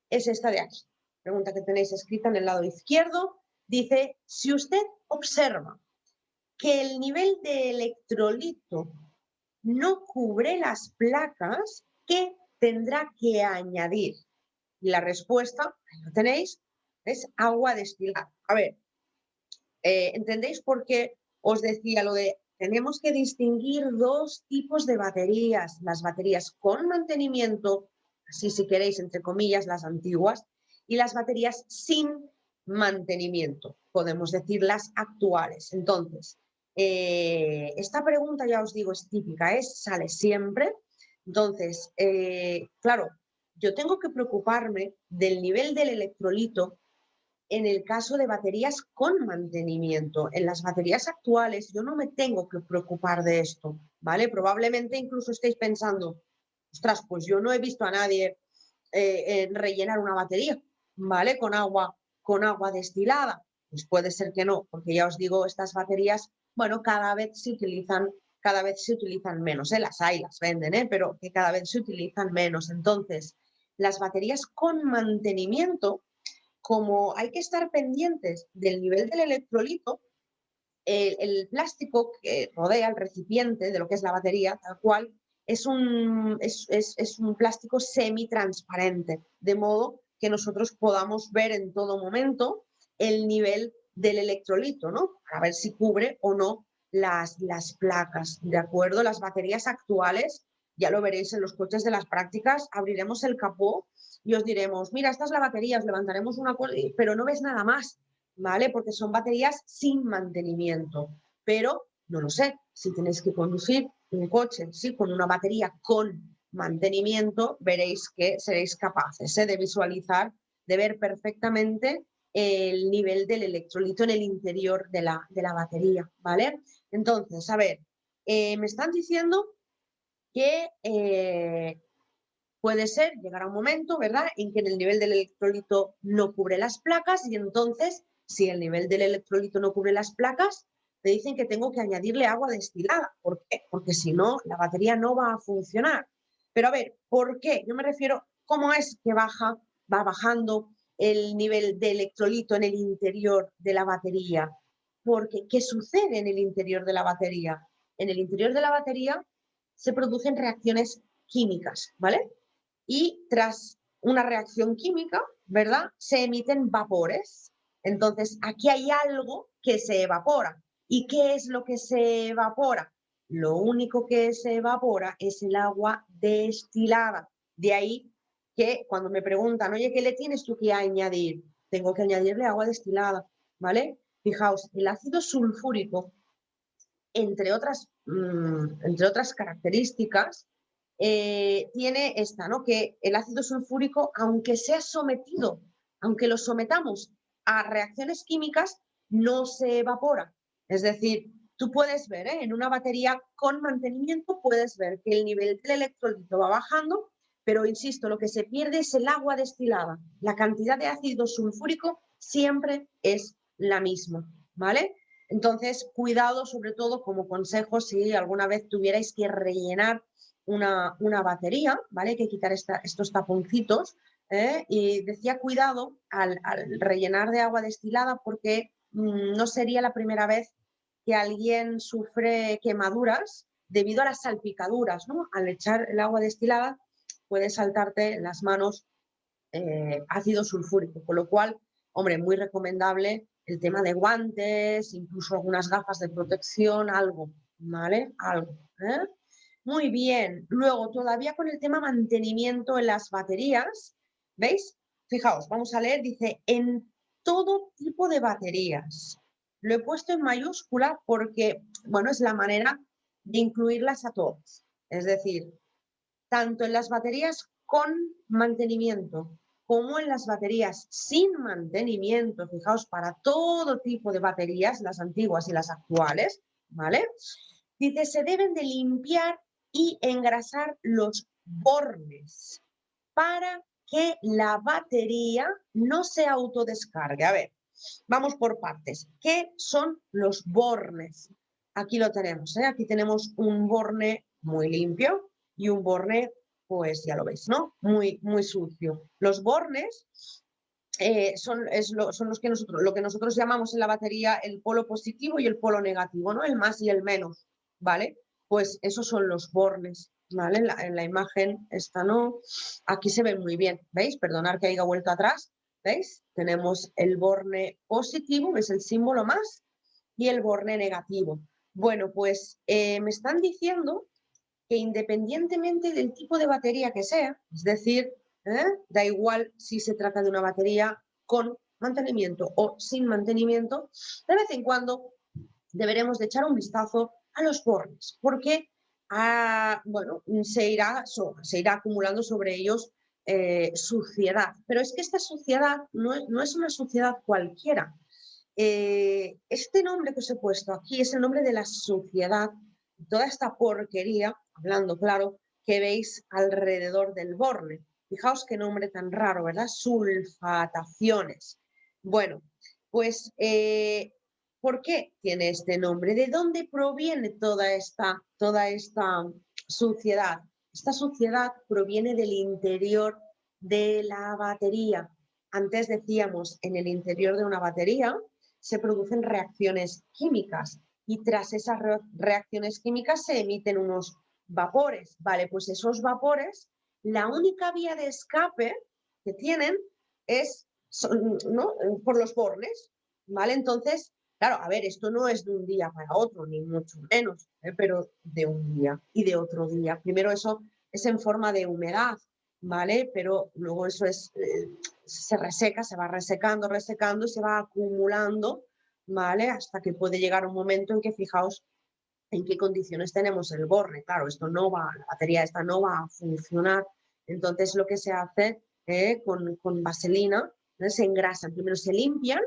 es esta de aquí. Pregunta que tenéis escrita en el lado izquierdo. Dice, si usted observa que el nivel de electrolito no cubre las placas, ¿qué tendrá que añadir? Y la respuesta, ahí lo tenéis, es agua destilada. A ver, ¿entendéis por qué os decía lo de tenemos que distinguir dos tipos de baterías. Las baterías con mantenimiento, así si queréis, entre comillas, las antiguas, y las baterías sin mantenimiento, podemos decir las actuales. Entonces, esta pregunta, ya os digo, es típica, sale siempre. Entonces, claro, yo tengo que preocuparme del nivel del electrolito en el caso de baterías con mantenimiento. En las baterías actuales yo no me tengo que preocupar de esto, ¿vale? Probablemente incluso estéis pensando, ostras, pues yo no he visto a nadie rellenar una batería, ¿vale? Con agua destilada. Pues puede ser que no, porque ya os digo, estas baterías, bueno, cada vez se utilizan menos, las hay, las venden, pero que cada vez se utilizan menos. Entonces, las baterías con mantenimiento, como hay que estar pendientes del nivel del electrolito, el plástico que rodea el recipiente de lo que es la batería, tal cual, es un plástico semitransparente, de modo que nosotros podamos ver en todo momento el nivel del electrolito, ¿no? Para ver si cubre o no las placas, ¿de acuerdo? Las baterías actuales, ya lo veréis en los coches de las prácticas, abriremos el capó y os diremos, mira, esta es la batería, os levantaremos una cosa, pero no ves nada más, ¿vale? Porque son baterías sin mantenimiento. Pero, no lo sé, si tenéis que conducir un coche, sí, con una batería con mantenimiento, veréis que seréis capaces de visualizar, de ver perfectamente el nivel del electrolito en el interior de la batería, ¿vale? Entonces, a ver, me están diciendo que puede ser, llegará un momento, ¿verdad?, en que el nivel del electrolito no cubre las placas y entonces, si el nivel del electrolito no cubre las placas, me dicen que tengo que añadirle agua destilada. ¿Por qué? Porque si no, la batería no va a funcionar. Pero a ver, ¿por qué? Yo me refiero, ¿cómo es que va bajando el nivel de electrolito en el interior de la batería? Porque, ¿qué sucede en el interior de la batería? En el interior de la batería se producen reacciones químicas, ¿vale? Y tras una reacción química, ¿verdad?, se emiten vapores. Entonces, aquí hay algo que se evapora. ¿Y qué es lo que se evapora? Lo único que se evapora es el agua destilada. De ahí que cuando me preguntan, oye, ¿qué le tienes tú que añadir? Tengo que añadirle agua destilada, ¿vale? Fijaos, el ácido sulfúrico, entre otras características, tiene esta, ¿no? Que el ácido sulfúrico, aunque sea sometido, aunque lo sometamos a reacciones químicas, no se evapora. Es decir, tú puedes ver, en una batería con mantenimiento, puedes ver que el nivel del electrolito va bajando, pero insisto, lo que se pierde es el agua destilada. La cantidad de ácido sulfúrico siempre es la misma, ¿vale? Entonces, cuidado, sobre todo como consejo, si alguna vez tuvierais que rellenar una batería, ¿vale? Hay que quitar estos taponcitos, y decía cuidado al rellenar de agua destilada, porque no sería la primera vez que alguien sufre quemaduras debido a las salpicaduras, ¿no? Al echar el agua destilada puede saltarte en las manos ácido sulfúrico, con lo cual, hombre, muy recomendable el tema de guantes, incluso algunas gafas de protección, algo, ¿vale? Algo, ¿eh? Muy bien. Luego, todavía con el tema mantenimiento en las baterías, ¿veis? Fijaos, vamos a leer, dice, en todo tipo de baterías. Lo he puesto en mayúscula porque, bueno, es la manera de incluirlas a todas. Es decir, tanto en las baterías con mantenimiento como en las baterías sin mantenimiento, fijaos, para todo tipo de baterías, las antiguas y las actuales, ¿vale? Dice, se deben de limpiar y engrasar los bornes para que la batería no se autodescargue. A ver, vamos por partes. ¿Qué son los bornes? Aquí lo tenemos, ¿eh? Aquí tenemos un borne muy limpio y un borne, pues ya lo veis, ¿no? Muy, muy sucio. Los bornes son los que lo que nosotros llamamos en la batería el polo positivo y el polo negativo, ¿no? El más y el menos, ¿vale? Pues esos son los bornes, ¿vale? En la imagen esta no, aquí se ve muy bien, ¿veis? Perdonad que haya vuelto atrás, ¿veis? Tenemos el borne positivo, que es el símbolo más, y el borne negativo. Bueno, pues me están diciendo que independientemente del tipo de batería que sea, es decir, da igual si se trata de una batería con mantenimiento o sin mantenimiento, de vez en cuando deberemos de echar un vistazo a los bornes, porque bueno, se irá acumulando sobre ellos suciedad. Pero es que esta suciedad no es una suciedad cualquiera. Este nombre que os he puesto aquí es el nombre de la suciedad, toda esta porquería, hablando claro, que veis alrededor del borne. Fijaos qué nombre tan raro, ¿verdad? Sulfataciones. Bueno, pues, ¿por qué tiene este nombre? ¿De dónde proviene toda esta suciedad? Esta suciedad proviene del interior de la batería. Antes decíamos, en el interior de una batería se producen reacciones químicas y tras esas reacciones químicas se emiten unos vapores. Vale, pues esos vapores, la única vía de escape que tienen es ¿no? por los bornes, ¿vale? Entonces, claro, a ver, esto no es de un día para otro, ni mucho menos, pero de un día y de otro día. Primero eso es en forma de humedad, ¿vale? Pero luego eso se reseca, se va resecando y se va acumulando, ¿vale? Hasta que puede llegar un momento en que, fijaos, en qué condiciones tenemos el borne. Claro, la batería esta no va a funcionar. Entonces lo que se hace con vaselina, se engrasan, primero se limpian,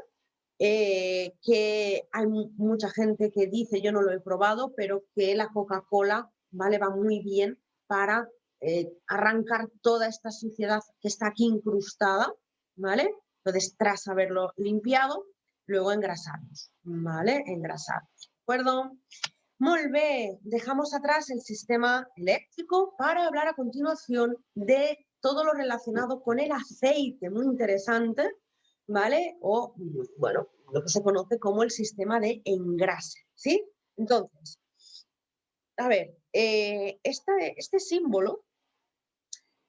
que hay mucha gente que dice, yo no lo he probado, pero que la Coca-Cola, ¿vale? Va muy bien para arrancar toda esta suciedad que está aquí incrustada, ¿vale? Entonces, tras haberlo limpiado, luego engrasamos, ¿vale? Engrasar. ¿De acuerdo? Molt bé, dejamos atrás el sistema eléctrico para hablar a continuación de todo lo relacionado con el aceite, muy interesante, ¿vale? O, bueno, lo que se conoce como el sistema de engrase, ¿sí? Entonces, a ver, este símbolo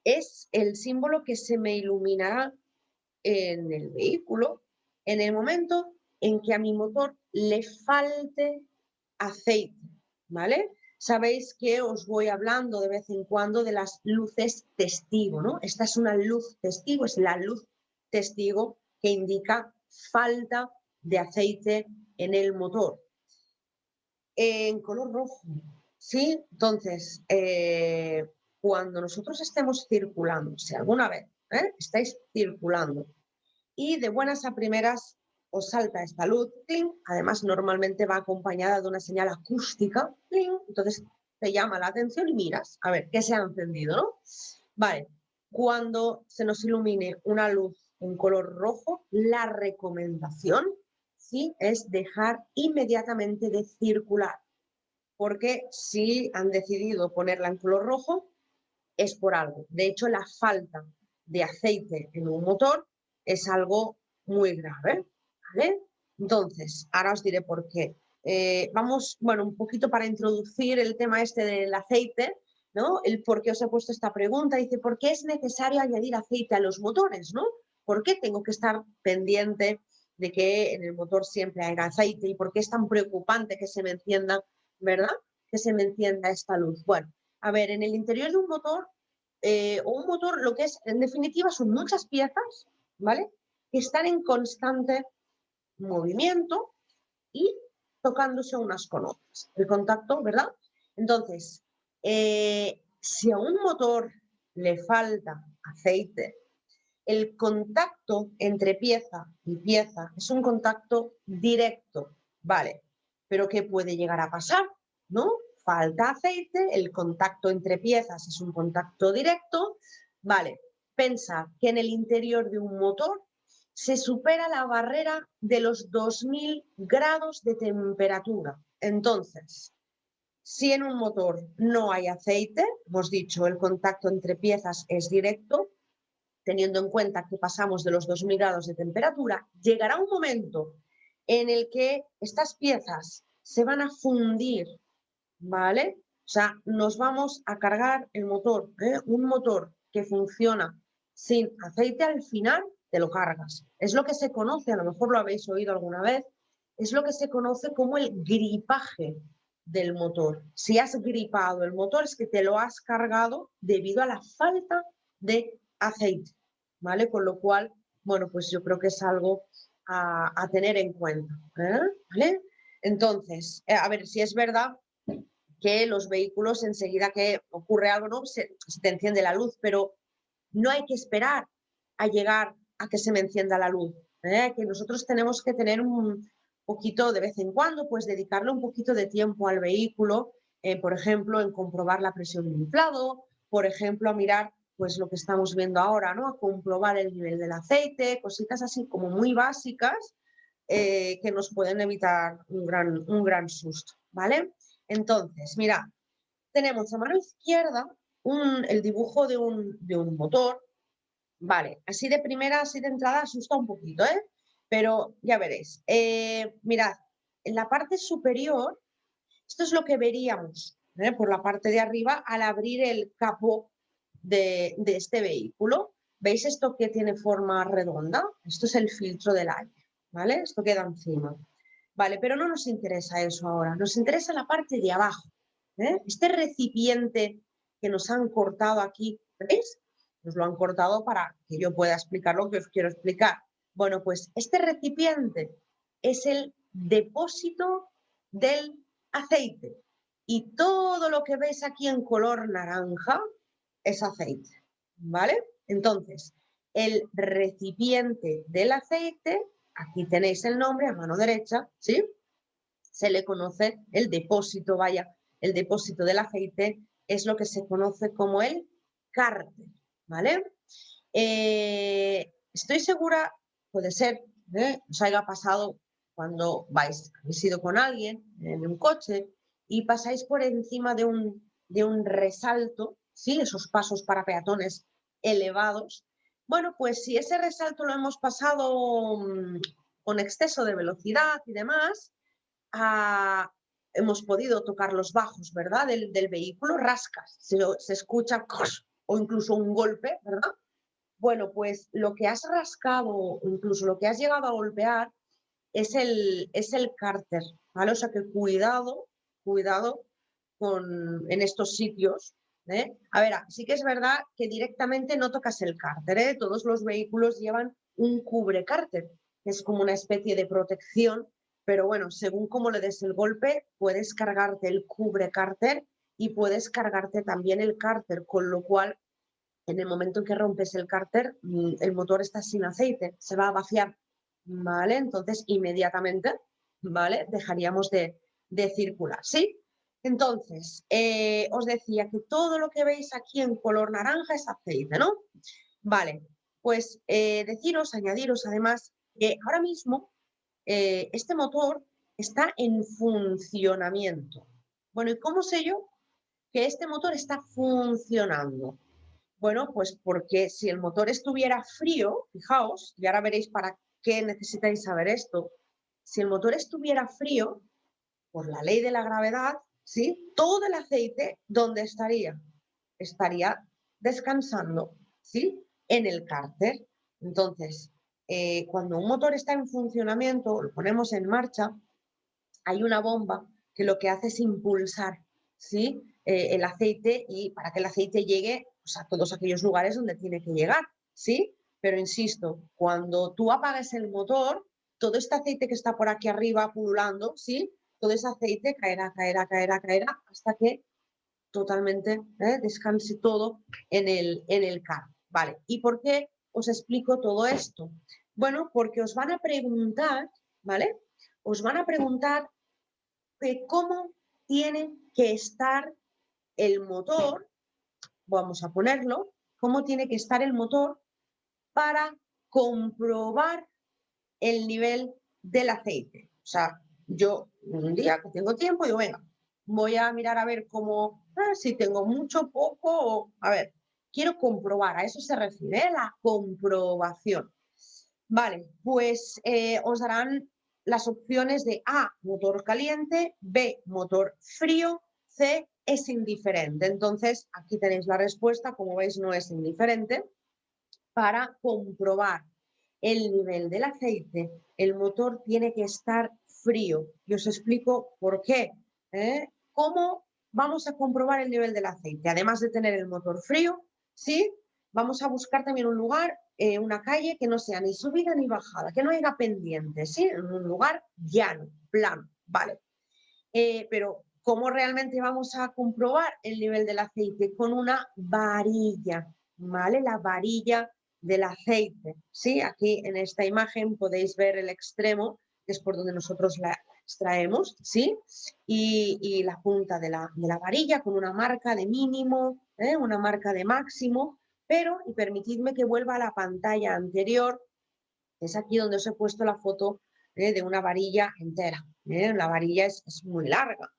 es el símbolo que se me iluminará en el vehículo en el momento en que a mi motor le falte aceite, ¿vale? Sabéis que os voy hablando de vez en cuando de las luces testigo, ¿no? Esta es una luz testigo, es la luz testigo que indica falta de aceite en el motor. En color rojo, ¿sí? Entonces, cuando nosotros estemos circulando, si alguna vez estáis circulando y de buenas a primeras os salta esta luz, ¡cling! Además normalmente va acompañada de una señal acústica, ¡cling! Entonces te llama la atención y miras, a ver, ¿qué se ha encendido, no? Vale, cuando se nos ilumine una luz en color rojo, la recomendación, ¿sí?, es dejar inmediatamente de circular, porque si han decidido ponerla en color rojo, es por algo. De hecho, la falta de aceite en un motor es algo muy grave, ¿vale? Entonces, ahora os diré por qué. Vamos, bueno, un poquito para introducir el tema este del aceite, ¿no? El por qué os he puesto esta pregunta. Dice, ¿por qué es necesario añadir aceite a los motores, ¿no? ¿Por qué tengo que estar pendiente de que en el motor siempre haya aceite? ¿Y por qué es tan preocupante que se me encienda, ¿verdad? Que se me encienda esta luz. Bueno, a ver, en el interior de un motor, o un motor, lo que es, en definitiva, son muchas piezas, ¿vale?, que están en constante movimiento y tocándose unas con otras. El contacto, ¿verdad? Entonces, si a un motor le falta aceite, el contacto entre pieza y pieza es un contacto directo, ¿vale? Pero ¿qué puede llegar a pasar? ¿No? Falta aceite, el contacto entre piezas es un contacto directo, ¿vale? Pensad que en el interior de un motor se supera la barrera de los 2000 grados de temperatura. Entonces, si en un motor no hay aceite, hemos dicho, el contacto entre piezas es directo, teniendo en cuenta que pasamos de los 2000 grados de temperatura, llegará un momento en el que estas piezas se van a fundir, ¿vale? O sea, nos vamos a cargar el motor, un motor que funciona sin aceite, al final te lo cargas. Es lo que se conoce, a lo mejor lo habéis oído alguna vez, es lo que se conoce como el gripaje, del motor. Si has gripado el motor es que te lo has cargado debido a la falta de aceite, ¿vale? Con lo cual, bueno, pues yo creo que es algo a tener en cuenta, ¿vale? Entonces, a ver, si es verdad que los vehículos enseguida que ocurre algo, ¿no? Se te enciende la luz, pero no hay que esperar a llegar a que se me encienda la luz, que nosotros tenemos que tener un poquito de vez en cuando, pues dedicarle un poquito de tiempo al vehículo, por ejemplo, en comprobar la presión del inflado, por ejemplo, a mirar pues lo que estamos viendo ahora, ¿no? A comprobar el nivel del aceite, cositas así como muy básicas que nos pueden evitar un gran susto, ¿vale? Entonces, mira, tenemos a mano izquierda el dibujo de un motor. Vale, así de primera, así de entrada asusta un poquito, ¿eh? Pero ya veréis. Mirad, en la parte superior, esto es lo que veríamos por la parte de arriba al abrir el capó de este vehículo. ¿Veis esto que tiene forma redonda? Esto es el filtro del aire, ¿vale? Esto queda encima. Vale, pero no nos interesa eso ahora. Nos interesa la parte de abajo. Este recipiente que nos han cortado aquí, ¿veis? Nos lo han cortado para que yo pueda explicar lo que os quiero explicar. Bueno, pues este recipiente es el depósito del aceite. Y todo lo que veis aquí en color naranja es aceite, ¿vale? Entonces, el recipiente del aceite, aquí tenéis el nombre a mano derecha, ¿sí? Se le conoce el depósito, vaya, el depósito del aceite es lo que se conoce como el cárter, ¿vale? Estoy segura, puede ser, os haya pasado cuando habéis ido con alguien en un coche y pasáis por encima de un resalto, ¿sí? Esos pasos para peatones elevados. Bueno, pues si ese resalto lo hemos pasado con exceso de velocidad y demás, hemos podido tocar los bajos, ¿verdad? Del vehículo, rascas, se escucha o incluso un golpe, ¿verdad? Bueno, pues lo que has rascado o incluso lo que has llegado a golpear es el cárter, ¿vale? O sea que cuidado en estos sitios. A ver, sí que es verdad que directamente no tocas el cárter, ¿eh? Todos los vehículos llevan un cubre cárter, que es como una especie de protección, pero bueno, según cómo le des el golpe, puedes cargarte el cubre cárter y puedes cargarte también el cárter, con lo cual en el momento en que rompes el cárter, el motor está sin aceite, se va a vaciar, ¿vale? Entonces, inmediatamente, ¿vale? Dejaríamos de circular, ¿sí? Entonces, os decía que todo lo que veis aquí en color naranja es aceite, ¿no? Vale, pues añadiros además que ahora mismo este motor está en funcionamiento. Bueno, ¿y cómo sé yo que este motor está funcionando? Bueno, pues porque si el motor estuviera frío, fijaos, y ahora veréis para qué necesitáis saber esto, si el motor estuviera frío, por la ley de la gravedad, ¿sí? Todo el aceite, ¿dónde estaría? Estaría descansando, ¿sí? En el cárter. Entonces, cuando un motor está en funcionamiento, lo ponemos en marcha, hay una bomba que lo que hace es impulsar, ¿sí? El aceite y para que el aceite llegue pues, a todos aquellos lugares donde tiene que llegar, ¿sí? Pero insisto, cuando tú apagues el motor, todo este aceite que está por aquí arriba pululando, ¿sí? Todo ese aceite caerá hasta que totalmente descanse todo en el carro. Vale, ¿y por qué os explico todo esto? Bueno, porque os van a preguntar, ¿vale? Os van a preguntar de cómo tiene que estar el motor, vamos a ponerlo, cómo tiene que estar el motor para comprobar el nivel del aceite. O sea, yo un día que tengo tiempo, digo, venga, voy a mirar a ver cómo, si tengo mucho, poco, a ver, quiero comprobar, a eso se refiere, la comprobación. Vale, pues os darán las opciones de A, motor caliente, B, motor frío, C, es indiferente. Entonces, aquí tenéis la respuesta, como veis, no es indiferente. Para comprobar el nivel del aceite, el motor tiene que estar frío. Y os explico por qué. ¿cómo vamos a comprobar el nivel del aceite? Además de tener el motor frío, ¿sí? Vamos a buscar también un lugar, una calle que no sea ni subida ni bajada, que no haya pendientes, ¿sí? En un lugar llano, plano, ¿vale? Pero ¿cómo realmente vamos a comprobar el nivel del aceite? Con una varilla, ¿vale? La varilla del aceite, ¿sí? Aquí en esta imagen podéis ver el extremo, que es por donde nosotros la extraemos, ¿sí? Y la punta de la varilla con una marca de mínimo, una marca de máximo, pero, y permitidme que vuelva a la pantalla anterior, es aquí donde os he puesto la foto de una varilla entera. La varilla es muy larga,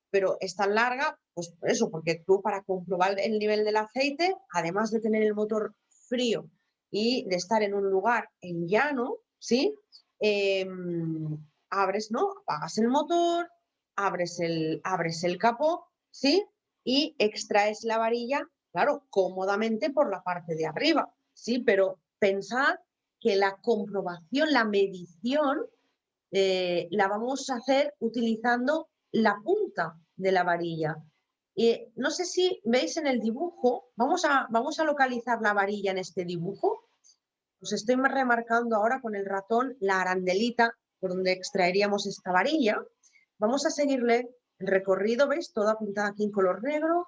pero es tan larga, pues por eso, porque tú para comprobar el nivel del aceite, además de tener el motor frío y de estar en un lugar en llano, ¿sí? Abres, ¿no? Apagas el motor, abres el capó, ¿sí? Y extraes la varilla, claro, cómodamente por la parte de arriba, ¿sí? Pero pensad que la comprobación, la medición, la vamos a hacer utilizando la punta de la varilla. No sé si veis en el dibujo, vamos a localizar la varilla en este dibujo. Os estoy remarcando ahora con el ratón la arandelita por donde extraeríamos esta varilla. Vamos a seguirle el recorrido, ¿veis? Toda pintada aquí en color negro.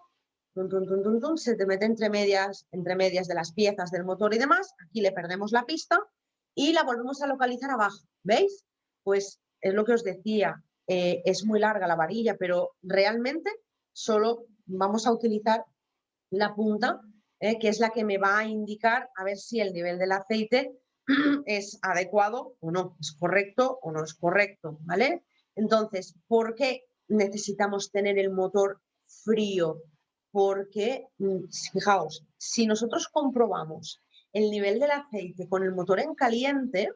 Tun, tun, tun, tun, tun, se te mete entre medias de las piezas del motor y demás. Aquí le perdemos la pista y la volvemos a localizar abajo. ¿Veis? Pues es lo que os decía, es muy larga la varilla, pero realmente solo vamos a utilizar la punta, que es la que me va a indicar a ver si el nivel del aceite es adecuado o no, es correcto o no es correcto, ¿vale? Entonces, ¿por qué necesitamos tener el motor frío? Porque, fijaos, si nosotros comprobamos el nivel del aceite con el motor en caliente,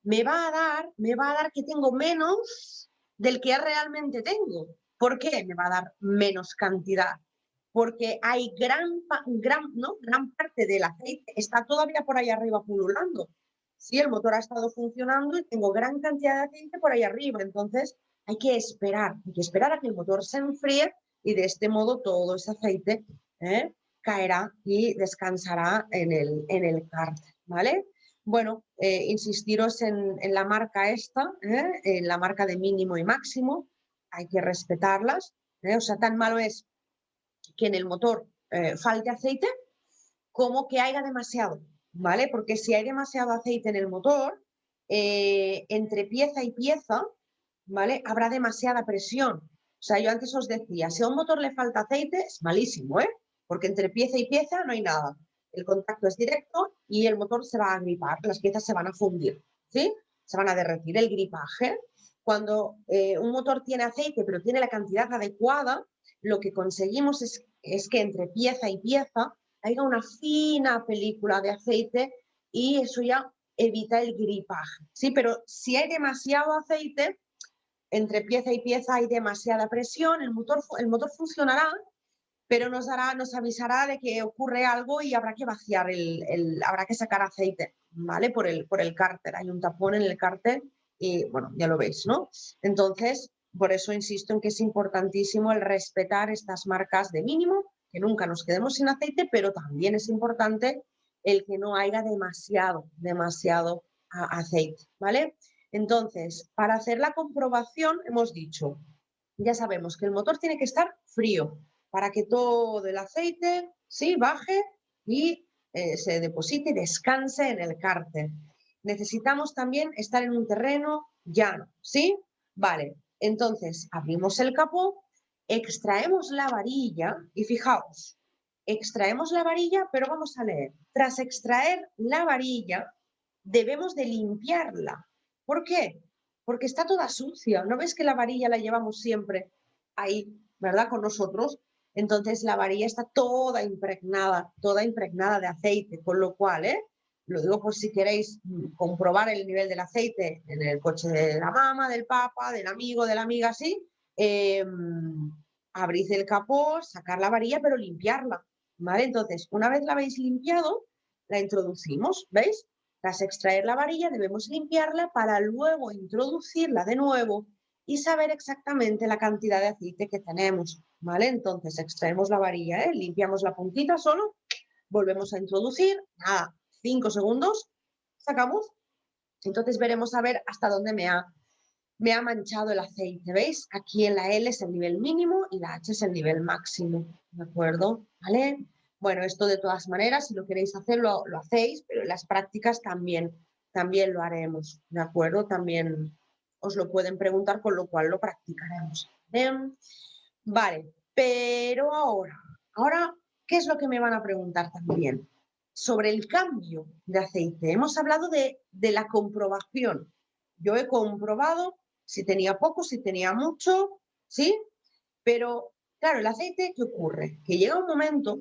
me va a dar que tengo menos del que realmente tengo. ¿Por qué me va a dar menos cantidad? Porque hay gran parte del aceite está todavía por ahí arriba pululando. Sí, el motor ha estado funcionando y tengo gran cantidad de aceite por ahí arriba. Entonces hay que esperar a que el motor se enfríe y de este modo todo ese aceite caerá y descansará en el cárter, ¿vale? Bueno, insistiros en la marca esta, en la marca de mínimo y máximo, hay que respetarlas, o sea, tan malo es que en el motor falte aceite como que haya demasiado, ¿vale? Porque si hay demasiado aceite en el motor, entre pieza y pieza, ¿vale? Habrá demasiada presión. O sea, yo antes os decía, si a un motor le falta aceite, es malísimo, ¿eh? Porque entre pieza y pieza no hay nada. El contacto es directo y el motor se va a gripar, las piezas se van a fundir, ¿sí? Se van a derretir. El gripaje, cuando un motor tiene aceite pero tiene la cantidad adecuada, lo que conseguimos es que entre pieza y pieza haya una fina película de aceite y eso ya evita el gripaje, ¿sí? Pero si hay demasiado aceite, entre pieza y pieza hay demasiada presión, el motor funcionará, pero nos avisará de que ocurre algo y habrá que vaciar, habrá que sacar aceite, ¿vale? Por el cárter, hay un tapón en el cárter y, bueno, ya lo veis, ¿no? Entonces, por eso insisto en que es importantísimo el respetar estas marcas de mínimo, que nunca nos quedemos sin aceite, pero también es importante el que no haya demasiado aceite, ¿vale? Entonces, para hacer la comprobación hemos dicho, ya sabemos que el motor tiene que estar frío para que todo el aceite, sí, baje y se deposite y descanse en el cárter. Necesitamos también estar en un terreno llano, ¿sí? Vale, entonces abrimos el capó, extraemos la varilla y fijaos, extraemos la varilla, pero vamos a leer. Tras extraer la varilla, debemos de limpiarla. ¿Por qué? Porque está toda sucia. ¿No ves que la varilla la llevamos siempre ahí, ¿verdad? Con nosotros. Entonces la varilla está toda impregnada de aceite, con lo cual, lo digo por si queréis comprobar el nivel del aceite en el coche de la mamá, del papá, del amigo, de la amiga, así, abrid el capó, sacar la varilla, pero limpiarla, ¿vale? Entonces, una vez la habéis limpiado, la introducimos, ¿veis? Tras extraer la varilla debemos limpiarla para luego introducirla de nuevo y saber exactamente la cantidad de aceite que tenemos, ¿vale? Entonces extraemos la varilla, limpiamos la puntita solo, volvemos a introducir, nada, 5 segundos, sacamos, entonces veremos a ver hasta dónde me ha manchado el aceite, ¿veis? Aquí en la L es el nivel mínimo y la H es el nivel máximo, ¿de acuerdo? ¿Vale? Bueno, esto de todas maneras, si lo queréis hacer, lo hacéis, pero en las prácticas también lo haremos, ¿de acuerdo? También os lo pueden preguntar, con lo cual lo practicaremos. Vale, pero ahora, ¿qué es lo que me van a preguntar también? Sobre el cambio de aceite. Hemos hablado de la comprobación. Yo he comprobado si tenía poco, si tenía mucho, ¿sí? Pero, claro, el aceite, ¿qué ocurre? Que llega un momento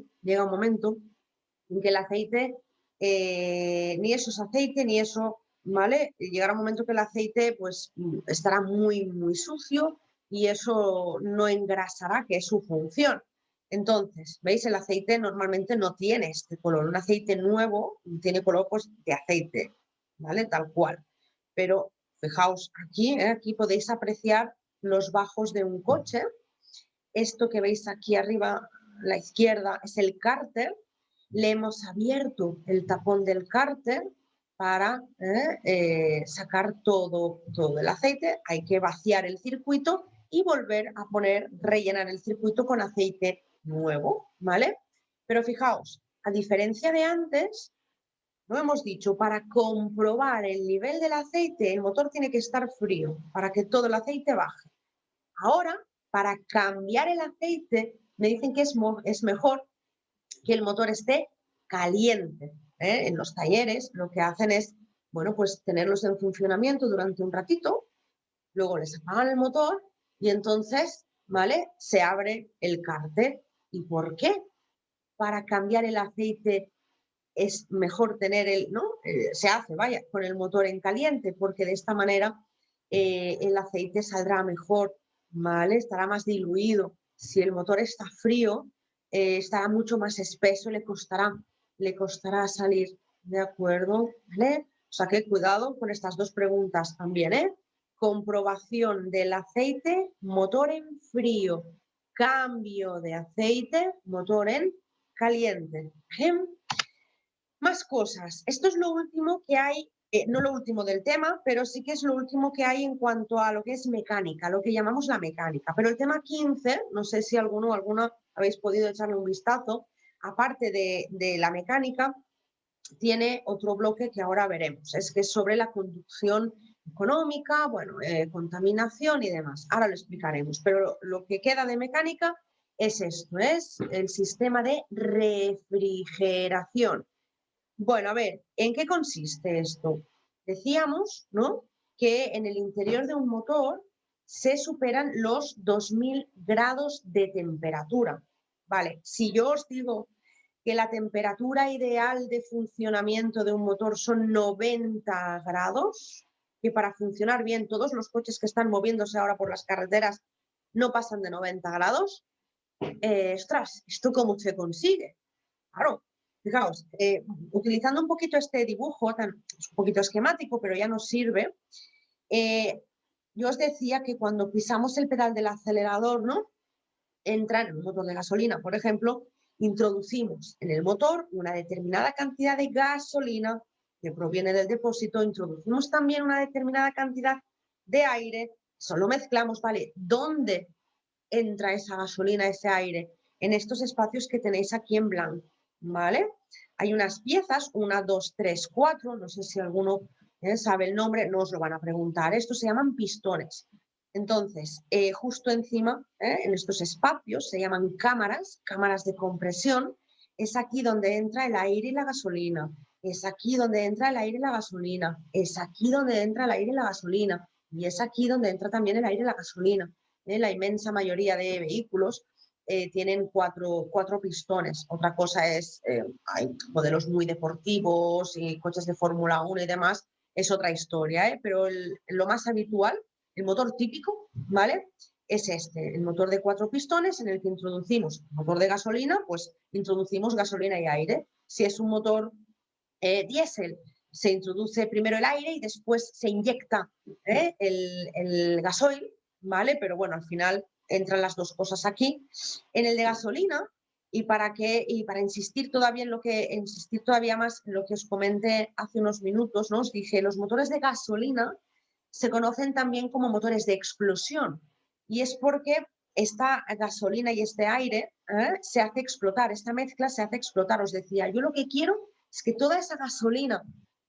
en que el aceite, ni eso es aceite, ni eso, ¿vale? Llegará un momento que el aceite, pues, estará muy, muy sucio y eso no engrasará, que es su función. Entonces, ¿veis? El aceite normalmente no tiene este color. Un aceite nuevo tiene color, pues, de aceite, ¿vale? Tal cual. Pero fijaos, aquí podéis apreciar los bajos de un coche. Esto que veis aquí arriba a la izquierda es el cárter. Le hemos abierto el tapón del cárter para sacar todo el aceite. Hay que vaciar el circuito y volver a rellenar el circuito con aceite nuevo, ¿vale? Pero fijaos, a diferencia de antes, no hemos dicho, para comprobar el nivel del aceite, el motor tiene que estar frío para que todo el aceite baje. Ahora, para cambiar el aceite, me dicen que es mejor que el motor esté caliente. En los talleres lo que hacen es, bueno, pues tenerlos en funcionamiento durante un ratito, luego les apagan el motor y entonces, ¿vale? Se abre el cárter. ¿Y por qué? Para cambiar el aceite es mejor tener se hace, vaya, con el motor en caliente, porque de esta manera el aceite saldrá mejor, ¿vale? Estará más diluido. Si el motor está frío, estará mucho más espeso, le costará salir, ¿de acuerdo? ¿Vale? O sea que cuidado con estas dos preguntas también, ¿eh? Comprobación del aceite, motor en frío. Cambio de aceite, motor en caliente. Más cosas. Esto es lo último que hay, no lo último del tema, pero sí que es lo último que hay en cuanto a lo que es mecánica, lo que llamamos la mecánica. Pero el tema 15, no sé si alguno o alguna habéis podido echarle un vistazo, aparte de la mecánica, tiene otro bloque que ahora veremos. Es que es sobre la conducción económica, bueno, contaminación y demás. Ahora lo explicaremos, pero lo que queda de mecánica es esto, es el sistema de refrigeración. Bueno, a ver, ¿en qué consiste esto? Decíamos, ¿no?, que en el interior de un motor se superan los 2000 grados de temperatura. Vale, si yo os digo que la temperatura ideal de funcionamiento de un motor son 90 grados, que para funcionar bien todos los coches que están moviéndose ahora por las carreteras no pasan de 90 grados, ostras, ¿esto cómo se consigue? Claro, fijaos, utilizando un poquito este dibujo, es un poquito esquemático, pero ya nos sirve. Yo os decía que cuando pisamos el pedal del acelerador, ¿no?, entra en un motor de gasolina, por ejemplo, introducimos en el motor una determinada cantidad de gasolina que proviene del depósito, introducimos también una determinada cantidad de aire, solo mezclamos, ¿vale? ¿Dónde entra esa gasolina, ese aire? En estos espacios que tenéis aquí en blanco, ¿vale? Hay unas piezas, 1, 2, 3, 4, no sé si alguno sabe el nombre, no os lo van a preguntar. Estos se llaman pistones. Entonces, justo encima, en estos espacios, se llaman cámaras de compresión. Es aquí donde entra el aire y la gasolina. Es aquí donde entra el aire y la gasolina. Es aquí donde entra el aire y la gasolina. Y es aquí donde entra también el aire y la gasolina. La inmensa mayoría de vehículos tienen cuatro pistones. Otra cosa es, hay modelos muy deportivos y coches de Fórmula 1 y demás, es otra historia, pero lo más habitual, el motor típico, ¿vale?, es este, el motor de 4 pistones en el que introducimos motor de gasolina, pues introducimos gasolina y aire. Si es un motor diésel, se introduce primero el aire y después se inyecta el gasoil, ¿vale? Pero bueno, al final entran las dos cosas aquí. En el de gasolina, y para insistir todavía insistir todavía más en lo que os comenté hace unos minutos, ¿no? Os dije, los motores de gasolina se conocen también como motores de explosión. Y es porque esta gasolina y este aire se hace explotar, esta mezcla se hace explotar. Os decía, yo lo que quiero es que toda esa gasolina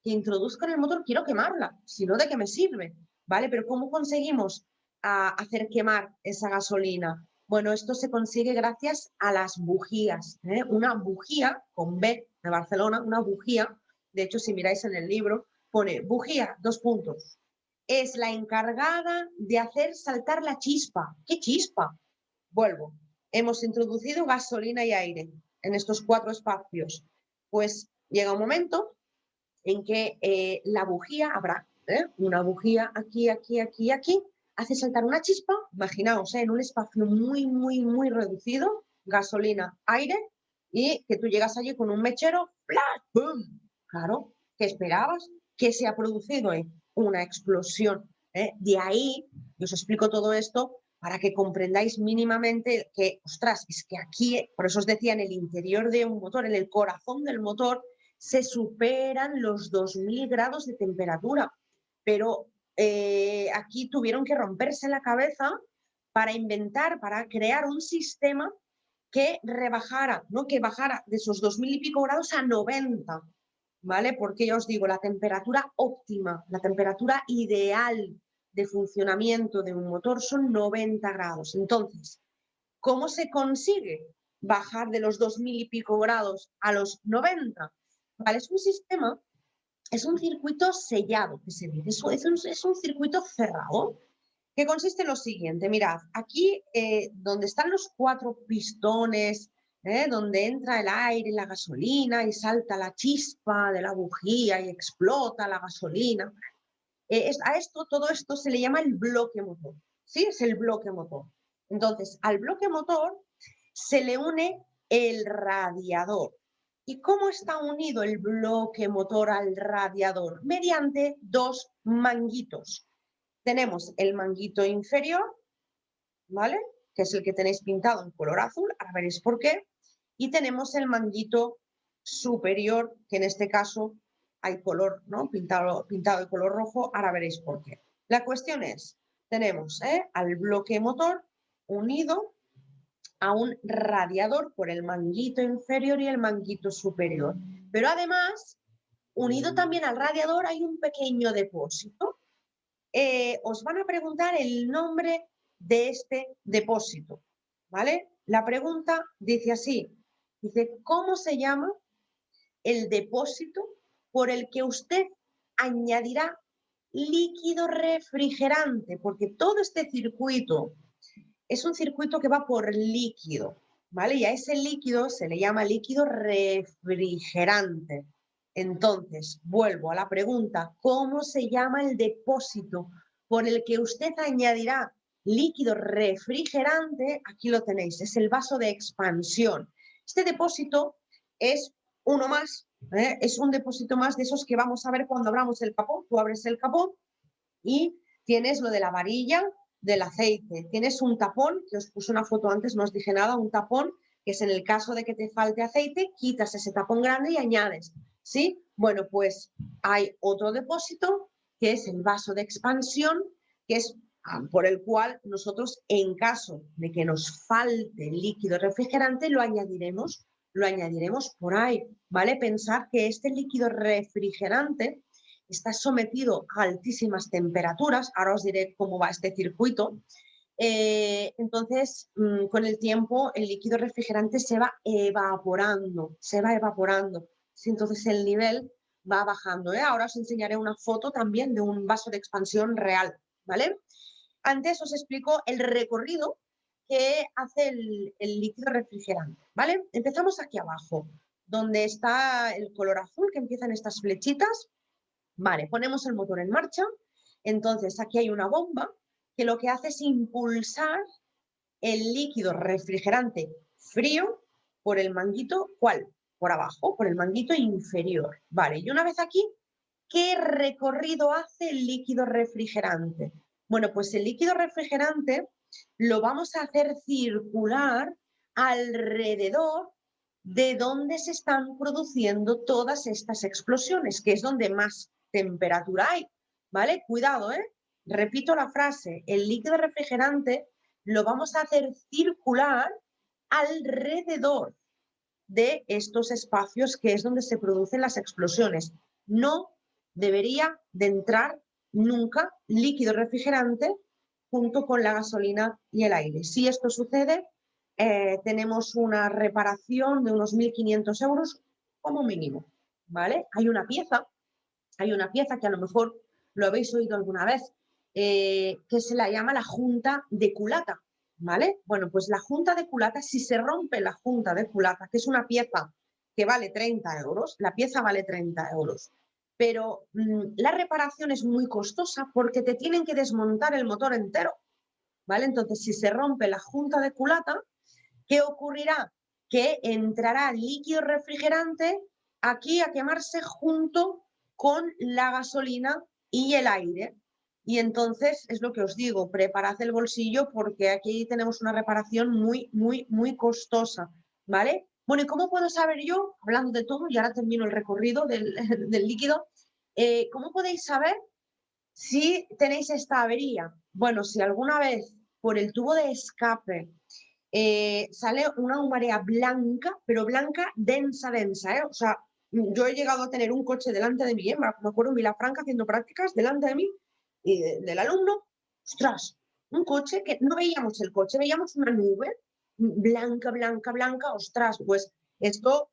que introduzca en el motor, quiero quemarla, si no, ¿de qué me sirve? ¿Vale? Pero ¿cómo conseguimos hacer quemar esa gasolina? Bueno, esto se consigue gracias a las bujías. Una bujía, con B de Barcelona, una bujía, de hecho, si miráis en el libro, pone bujía, 2 puntos. Es la encargada de hacer saltar la chispa. ¿Qué chispa? Vuelvo. Hemos introducido gasolina y aire en estos 4 espacios. Pues llega un momento en que la bujía, habrá una bujía aquí, aquí, aquí, aquí, hace saltar una chispa, imaginaos, en un espacio muy, muy, muy reducido, gasolina, aire, y que tú llegas allí con un mechero, ¡flash! ¡Bum! Claro, ¿qué esperabas? ¿Qué se ha producido? Una explosión. De ahí, yo os explico todo esto para que comprendáis mínimamente que, ostras, es que aquí, por eso os decía, en el interior de un motor, en el corazón del motor, se superan los 2000 grados de temperatura. Pero aquí tuvieron que romperse la cabeza para inventar, para crear un sistema que rebajara, ¿no? Que bajara de esos 2000 y pico grados a 90, ¿vale? Porque ya os digo, la temperatura óptima, la temperatura ideal de funcionamiento de un motor son 90 grados. Entonces, ¿cómo se consigue bajar de los 2000 y pico grados a los 90? ¿Vale? Es un sistema, es un circuito sellado, que se dice, es un circuito cerrado, que consiste en lo siguiente. Mirad, aquí donde están los 4 pistones, donde entra el aire y la gasolina y salta la chispa de la bujía y explota la gasolina, todo esto se le llama el bloque motor, ¿sí? Es el bloque motor. Entonces, al bloque motor se le une el radiador. ¿Y cómo está unido el bloque motor al radiador? Mediante 2 manguitos. Tenemos el manguito inferior, ¿vale? Que es el que tenéis pintado en color azul, ahora veréis por qué. Y tenemos el manguito superior, que en este caso hay color, ¿no? Pintado de color rojo, ahora veréis por qué. La cuestión es, tenemos al bloque motor unido a un radiador por el manguito inferior y el manguito superior. Pero además, unido también al radiador hay un pequeño depósito. Os van a preguntar el nombre de este depósito, ¿vale? La pregunta dice así, dice, ¿cómo se llama el depósito por el que usted añadirá líquido refrigerante? Porque todo este circuito es un circuito que va por líquido, ¿vale? Y a ese líquido se le llama líquido refrigerante. Entonces, vuelvo a la pregunta, ¿cómo se llama el depósito por el que usted añadirá líquido refrigerante? Aquí lo tenéis, es el vaso de expansión. Este depósito es uno más, es un depósito más de esos que vamos a ver cuando abramos el capó. Tú abres el capó y tienes lo de la varilla del aceite. Tienes un tapón, que os puse una foto antes, no os dije nada, un tapón, que es en el caso de que te falte aceite, quitas ese tapón grande y añades, ¿sí? Bueno, pues hay otro depósito, que es el vaso de expansión, que es por el cual nosotros, en caso de que nos falte líquido refrigerante, lo añadiremos por ahí, ¿vale? Pensar que este líquido refrigerante está sometido a altísimas temperaturas, ahora os diré cómo va este circuito, entonces con el tiempo el líquido refrigerante se va evaporando, ¿sí? Entonces el nivel va bajando. Ahora os enseñaré una foto también de un vaso de expansión real, ¿vale? Antes os explico el recorrido que hace el líquido refrigerante, ¿vale? Empezamos aquí abajo, donde está el color azul, que empiezan estas flechitas. Vale, ponemos el motor en marcha. Entonces aquí hay una bomba que lo que hace es impulsar el líquido refrigerante frío por el manguito, ¿cuál? Por abajo, por el manguito inferior. Vale, y una vez aquí, ¿qué recorrido hace el líquido refrigerante? Bueno, pues el líquido refrigerante lo vamos a hacer circular alrededor de donde se están produciendo todas estas explosiones, que es donde más temperatura hay, ¿vale? Cuidado, ¿eh? Repito la frase, el líquido refrigerante lo vamos a hacer circular alrededor de estos espacios que es donde se producen las explosiones. No debería de entrar nunca líquido refrigerante junto con la gasolina y el aire. Si esto sucede, tenemos una reparación de unos 1.500 euros como mínimo, ¿vale? Hay una pieza que a lo mejor lo habéis oído alguna vez, que se la llama la junta de culata, ¿vale? Bueno, pues la junta de culata, si se rompe la junta de culata, que es una pieza que vale 30 euros, la pieza vale 30 euros, pero la reparación es muy costosa porque te tienen que desmontar el motor entero, ¿vale? Entonces, si se rompe la junta de culata, ¿qué ocurrirá? Que entrará líquido refrigerante aquí a quemarse junto con la gasolina y el aire. Y entonces es lo que os digo, preparad el bolsillo porque aquí tenemos una reparación muy costosa, ¿vale? Bueno, ¿y cómo puedo saber yo, hablando de todo, y ahora termino el recorrido del, del líquido, cómo podéis saber si tenéis esta avería? Bueno, si alguna vez por el tubo de escape sale una humareda blanca, pero blanca densa, ¿eh? O sea, yo he llegado a tener un coche delante de mí, me acuerdo en Vilafranca haciendo prácticas, delante de mí, y del alumno, ostras, un coche que no veíamos el coche, veíamos una nube blanca, ostras, pues esto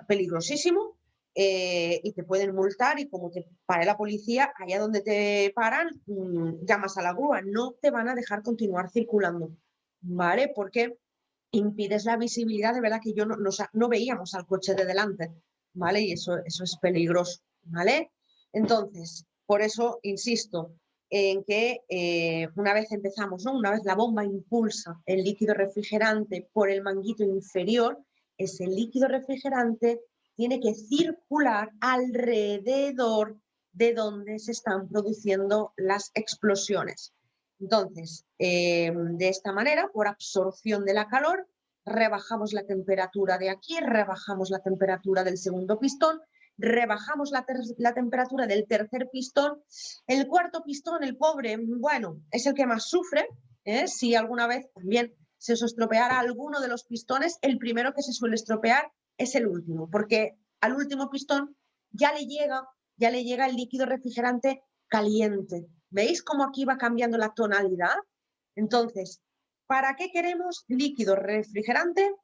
peligrosísimo, y te pueden multar y como te pare la policía, allá donde te paran, llamas a la grúa, no te van a dejar continuar circulando, ¿vale? Porque impides la visibilidad, de verdad que yo no veíamos al coche de delante, ¿vale? Y eso es peligroso, ¿vale? Entonces, por eso insisto en que una vez empezamos, ¿no? Una vez la bomba impulsa el líquido refrigerante por el manguito inferior, ese líquido refrigerante tiene que circular alrededor de donde se están produciendo las explosiones. Entonces, de esta manera, por absorción de la calor, rebajamos la temperatura de aquí, rebajamos la temperatura del segundo pistón, rebajamos la temperatura del tercer pistón. El cuarto pistón, el pobre, bueno, es el que más sufre, ¿eh? Si alguna vez también se os estropeara alguno de los pistones, el primero que se suele estropear es el último, porque al último pistón ya le llega el líquido refrigerante caliente. ¿Veis cómo aquí va cambiando la tonalidad? Entonces, ¿para qué queremos líquido refrigerante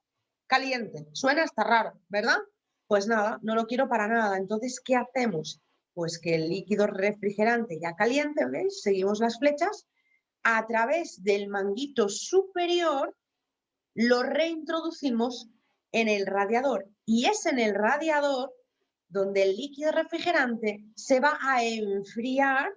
caliente? Suena hasta raro, ¿verdad? Pues nada, no lo quiero para nada. Entonces, ¿qué hacemos? Pues que el líquido refrigerante ya caliente, ¿veis? Seguimos las flechas, a través del manguito superior lo reintroducimos en el radiador. Y es en el radiador donde el líquido refrigerante se va a enfriar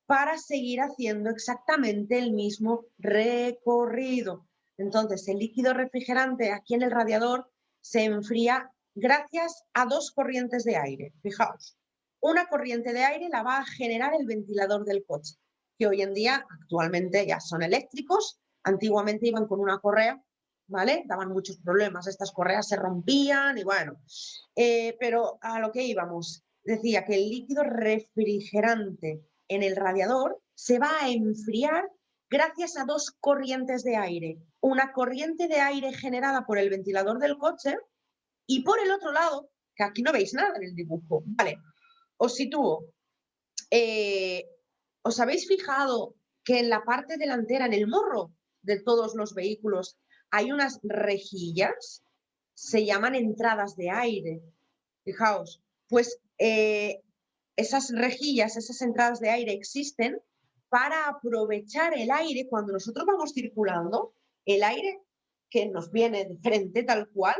para seguir haciendo exactamente el mismo recorrido. Entonces, el líquido refrigerante aquí en el radiador se enfría gracias a dos corrientes de aire. Fijaos, una corriente de aire la va a generar el ventilador del coche, que hoy en día actualmente ya son eléctricos, antiguamente iban con una correa, ¿vale? Daban muchos problemas, estas correas se rompían y bueno, pero a lo que íbamos, decía que el líquido refrigerante en el radiador se va a enfriar gracias a dos corrientes de aire. Una corriente de aire generada por el ventilador del coche y por el otro lado, que aquí no veis nada en el dibujo, ¿vale? Os sitúo. ¿Os habéis fijado que en la parte delantera, en el morro de todos los vehículos, hay unas rejillas? Se llaman entradas de aire. Fijaos, pues esas rejillas, esas entradas de aire existen para aprovechar el aire cuando nosotros vamos circulando, el aire que nos viene de frente tal cual,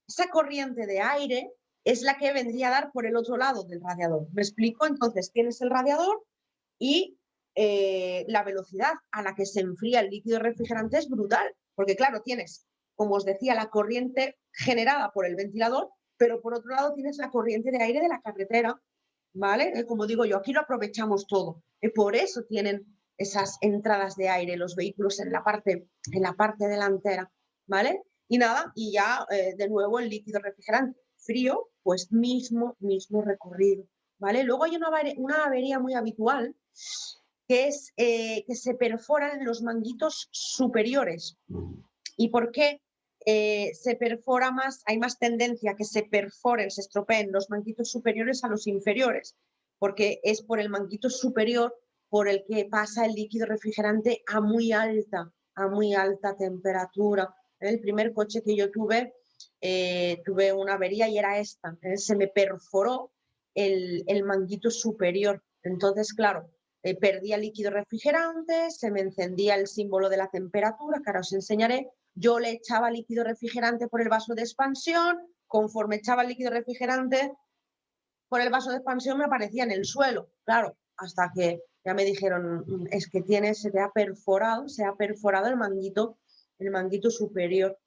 esa corriente de aire es la que vendría a dar por el otro lado del radiador. ¿Me explico? Entonces tienes el radiador y la velocidad a la que se enfría el líquido refrigerante es brutal, porque claro, tienes, como os decía, la corriente generada por el ventilador, pero por otro lado tienes la corriente de aire de la carretera, ¿vale? Como digo yo, aquí lo aprovechamos todo. Y por eso tienen esas entradas de aire los vehículos en la parte delantera, ¿vale? Y nada, y ya de nuevo el líquido refrigerante frío, pues mismo recorrido, ¿vale? Luego hay una avería muy habitual, que es que se perforan los manguitos superiores. ¿Y por qué se perfora más? Hay más tendencia a que se perforen, se estropeen los manguitos superiores a los inferiores, porque es por el manguito superior por el que pasa el líquido refrigerante a muy alta temperatura. El primer coche que yo tuve, tuve una avería y era esta. Se me perforó el manguito superior. Entonces, claro, perdía líquido refrigerante, se me encendía el símbolo de la temperatura, que ahora os enseñaré. Yo le echaba líquido refrigerante por el vaso de expansión, conforme echaba el líquido refrigerante por el vaso de expansión me aparecía en el suelo, claro, hasta que ya me dijeron, es que se te ha perforado, el manguito superior.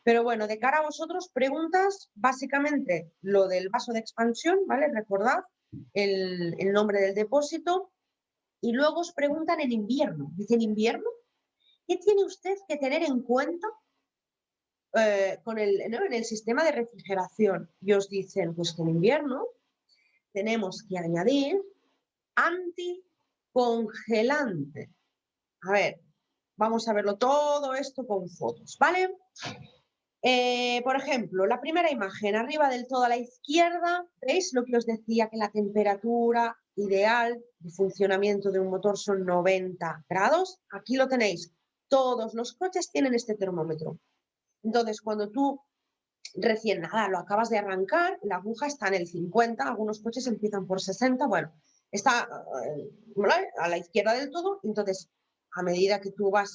Pero bueno, de cara a vosotros, preguntas, básicamente lo del vaso de expansión, ¿vale? Recordad el nombre del depósito. Y luego os preguntan en invierno. Dicen, ¿invierno? ¿Qué tiene usted que tener en cuenta ¿no? en el sistema de refrigeración? Y os dicen, pues que en invierno tenemos que añadir anticongelante. A ver, vamos a verlo todo esto con fotos, ¿vale? Por ejemplo, la primera imagen, arriba del todo a la izquierda, ¿veis lo que os decía? Que la temperatura ideal de funcionamiento de un motor son 90 grados. Aquí lo tenéis. Todos los coches tienen este termómetro. Entonces, cuando tú recién nada, lo acabas de arrancar, la aguja está en el 50, algunos coches empiezan por 60, bueno, está a la izquierda del todo, entonces a medida que tú van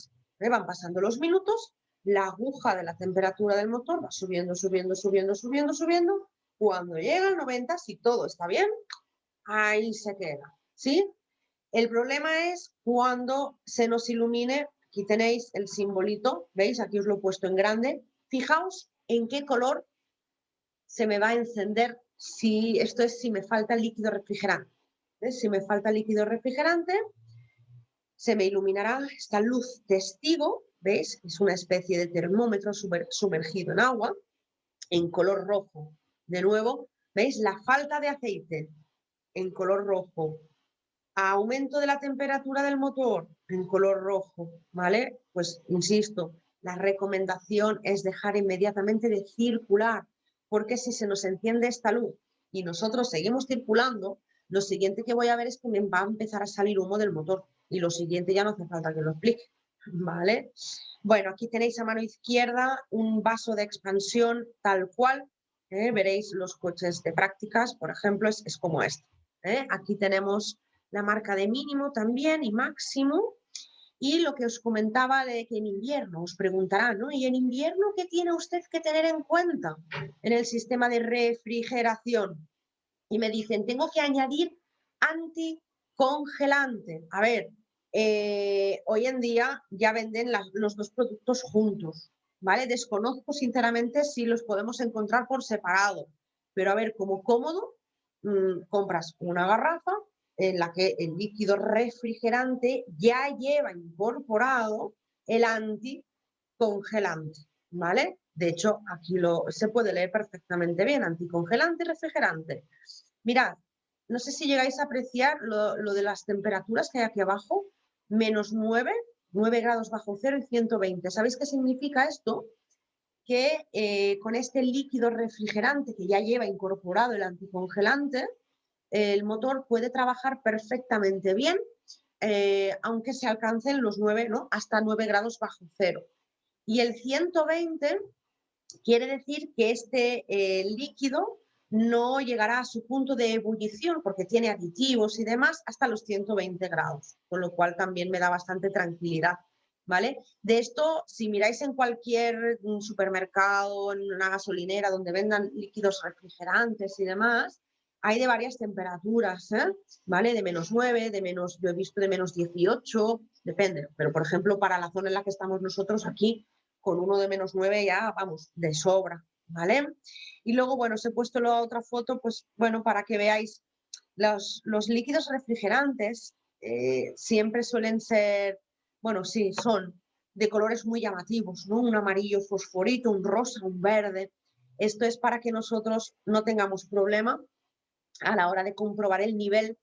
pasando los minutos, la aguja de la temperatura del motor va subiendo, cuando llega al 90, si todo está bien, ahí se queda, ¿sí? El problema es cuando se nos ilumine, aquí tenéis el simbolito, ¿veis? Aquí os lo he puesto en grande, fijaos en qué color se me va a encender si me falta líquido refrigerante. ¿Ves? Si me falta líquido refrigerante, se me iluminará esta luz testigo, ¿veis? Es una especie de termómetro sumergido en agua, en color rojo. De nuevo, ¿veis? La falta de aceite en color rojo. Aumento de la temperatura del motor en color rojo, ¿vale? Pues insisto, la recomendación es dejar inmediatamente de circular, porque si se nos enciende esta luz y nosotros seguimos circulando, lo siguiente que voy a ver es que me va a empezar a salir humo del motor y lo siguiente ya no hace falta que lo explique, ¿vale? Bueno, aquí tenéis a mano izquierda un vaso de expansión tal cual, veréis los coches de prácticas, por ejemplo, es como este. Aquí tenemos la marca de mínimo también y máximo. Y lo que os comentaba de que en invierno os preguntarán, ¿no? ¿Y en invierno qué tiene usted que tener en cuenta en el sistema de refrigeración? Y me dicen, tengo que añadir anticongelante. A ver, hoy en día ya venden los dos productos juntos, ¿vale? Desconozco sinceramente si los podemos encontrar por separado, pero a ver, como cómodo, compras una garrafa en la que el líquido refrigerante ya lleva incorporado el anticongelante, ¿vale? De hecho, aquí se puede leer perfectamente bien, anticongelante y refrigerante. Mirad, no sé si llegáis a apreciar lo de las temperaturas que hay aquí abajo, -9, 9 grados bajo cero y 120. ¿Sabéis qué significa esto? Que con este líquido refrigerante que ya lleva incorporado el anticongelante, el motor puede trabajar perfectamente bien, aunque se alcancen los 9, ¿no? Hasta 9 grados bajo cero. Y el 120 quiere decir que este líquido no llegará a su punto de ebullición porque tiene aditivos y demás hasta los 120 grados, con lo cual también me da bastante tranquilidad, ¿vale? De esto, si miráis en cualquier supermercado, en una gasolinera donde vendan líquidos refrigerantes y demás, hay de varias temperaturas, ¿vale? De -9, yo he visto de -18, depende, pero por ejemplo para la zona en la que estamos nosotros aquí, con uno de -9 ya, vamos, de sobra, ¿vale? Y luego, bueno, os he puesto la otra foto, pues, bueno, para que veáis Los líquidos refrigerantes siempre suelen ser, bueno, sí, son de colores muy llamativos, ¿no? Un amarillo fosforito, un rosa, un verde. Esto es para que nosotros no tengamos problema a la hora de comprobar el nivel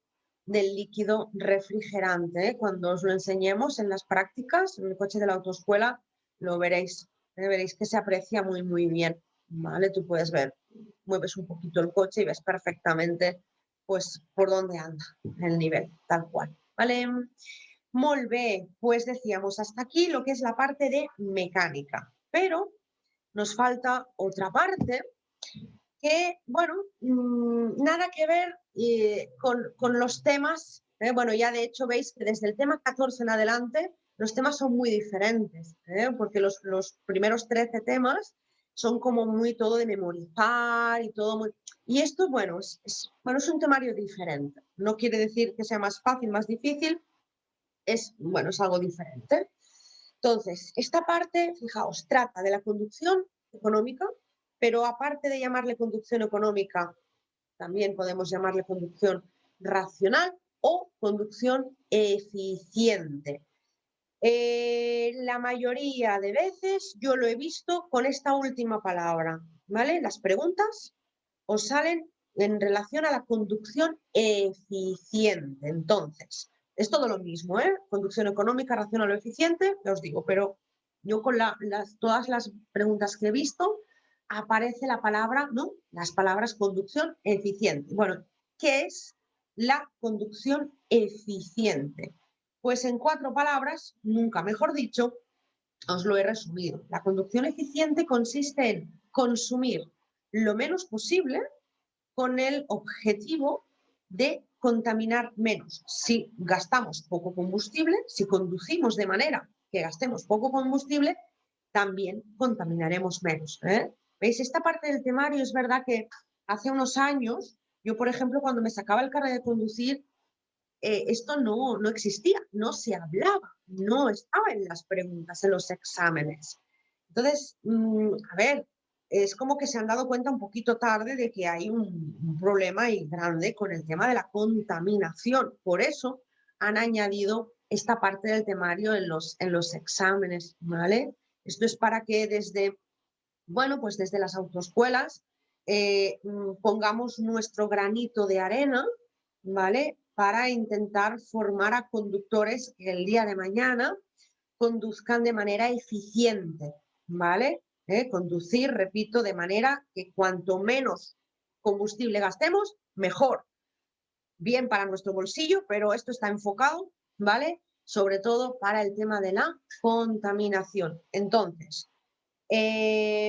del líquido refrigerante. Cuando os lo enseñemos en las prácticas, en el coche de la autoescuela, lo veréis. Veréis que se aprecia muy, muy bien. ¿Vale? Tú puedes ver, mueves un poquito el coche y ves perfectamente pues por dónde anda el nivel, tal cual. ¿Vale? Molt bé, pues decíamos hasta aquí lo que es la parte de mecánica, pero nos falta otra parte que, bueno, nada que ver con los temas. Bueno, ya de hecho veis que desde el tema 14 en adelante los temas son muy diferentes, porque los primeros 13 temas son como muy todo de memorizar y todo muy... Y esto, bueno, bueno, es un temario diferente. No quiere decir que sea más fácil, más difícil, bueno, es algo diferente. Entonces, esta parte, fijaos, trata de la conducción económica, pero aparte de llamarle conducción económica, también podemos llamarle conducción racional o conducción eficiente. La mayoría de veces yo lo he visto con esta última palabra, ¿vale? Las preguntas os salen en relación a la conducción eficiente. Entonces, es todo lo mismo, ¿eh? Conducción económica, racional o eficiente, ya os digo, pero yo con todas las preguntas que he visto aparece la palabra, ¿no? Las palabras conducción eficiente. Bueno, ¿qué es la conducción eficiente? Pues en 4 palabras, nunca mejor dicho, os lo he resumido. La conducción eficiente consiste en consumir lo menos posible con el objetivo de contaminar menos. Si gastamos poco combustible, si conducimos de manera que gastemos poco combustible, también contaminaremos menos. ¿Veis? Esta parte del temario es verdad que hace unos años, yo por ejemplo, cuando me sacaba el carnet de conducir, esto no existía, no se hablaba, no estaba en las preguntas, en los exámenes. Entonces, a ver, es como que se han dado cuenta un poquito tarde de que hay un problema grande con el tema de la contaminación. Por eso han añadido esta parte del temario en los exámenes, ¿vale? Esto es para que desde, bueno, pues desde las autoescuelas pongamos nuestro granito de arena, ¿vale? Para intentar formar a conductores que el día de mañana conduzcan de manera eficiente, ¿vale? Conducir, repito, de manera que cuanto menos combustible gastemos, mejor. Bien para nuestro bolsillo, pero esto está enfocado, ¿vale? Sobre todo para el tema de la contaminación. Entonces,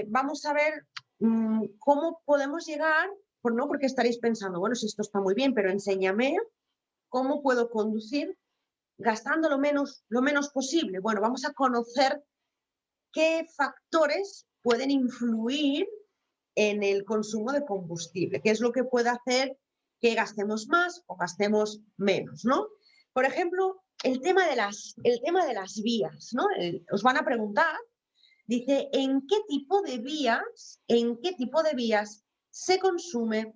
vamos a ver cómo podemos llegar, no porque estaréis pensando, bueno, si esto está muy bien, pero enséñame cómo puedo conducir gastando lo menos posible. Bueno, vamos a conocer qué factores pueden influir en el consumo de combustible, qué es lo que puede hacer que gastemos más o gastemos menos, ¿no? Por ejemplo, el tema de las vías, ¿no? Os van a preguntar, dice, ¿en qué tipo de vías se consume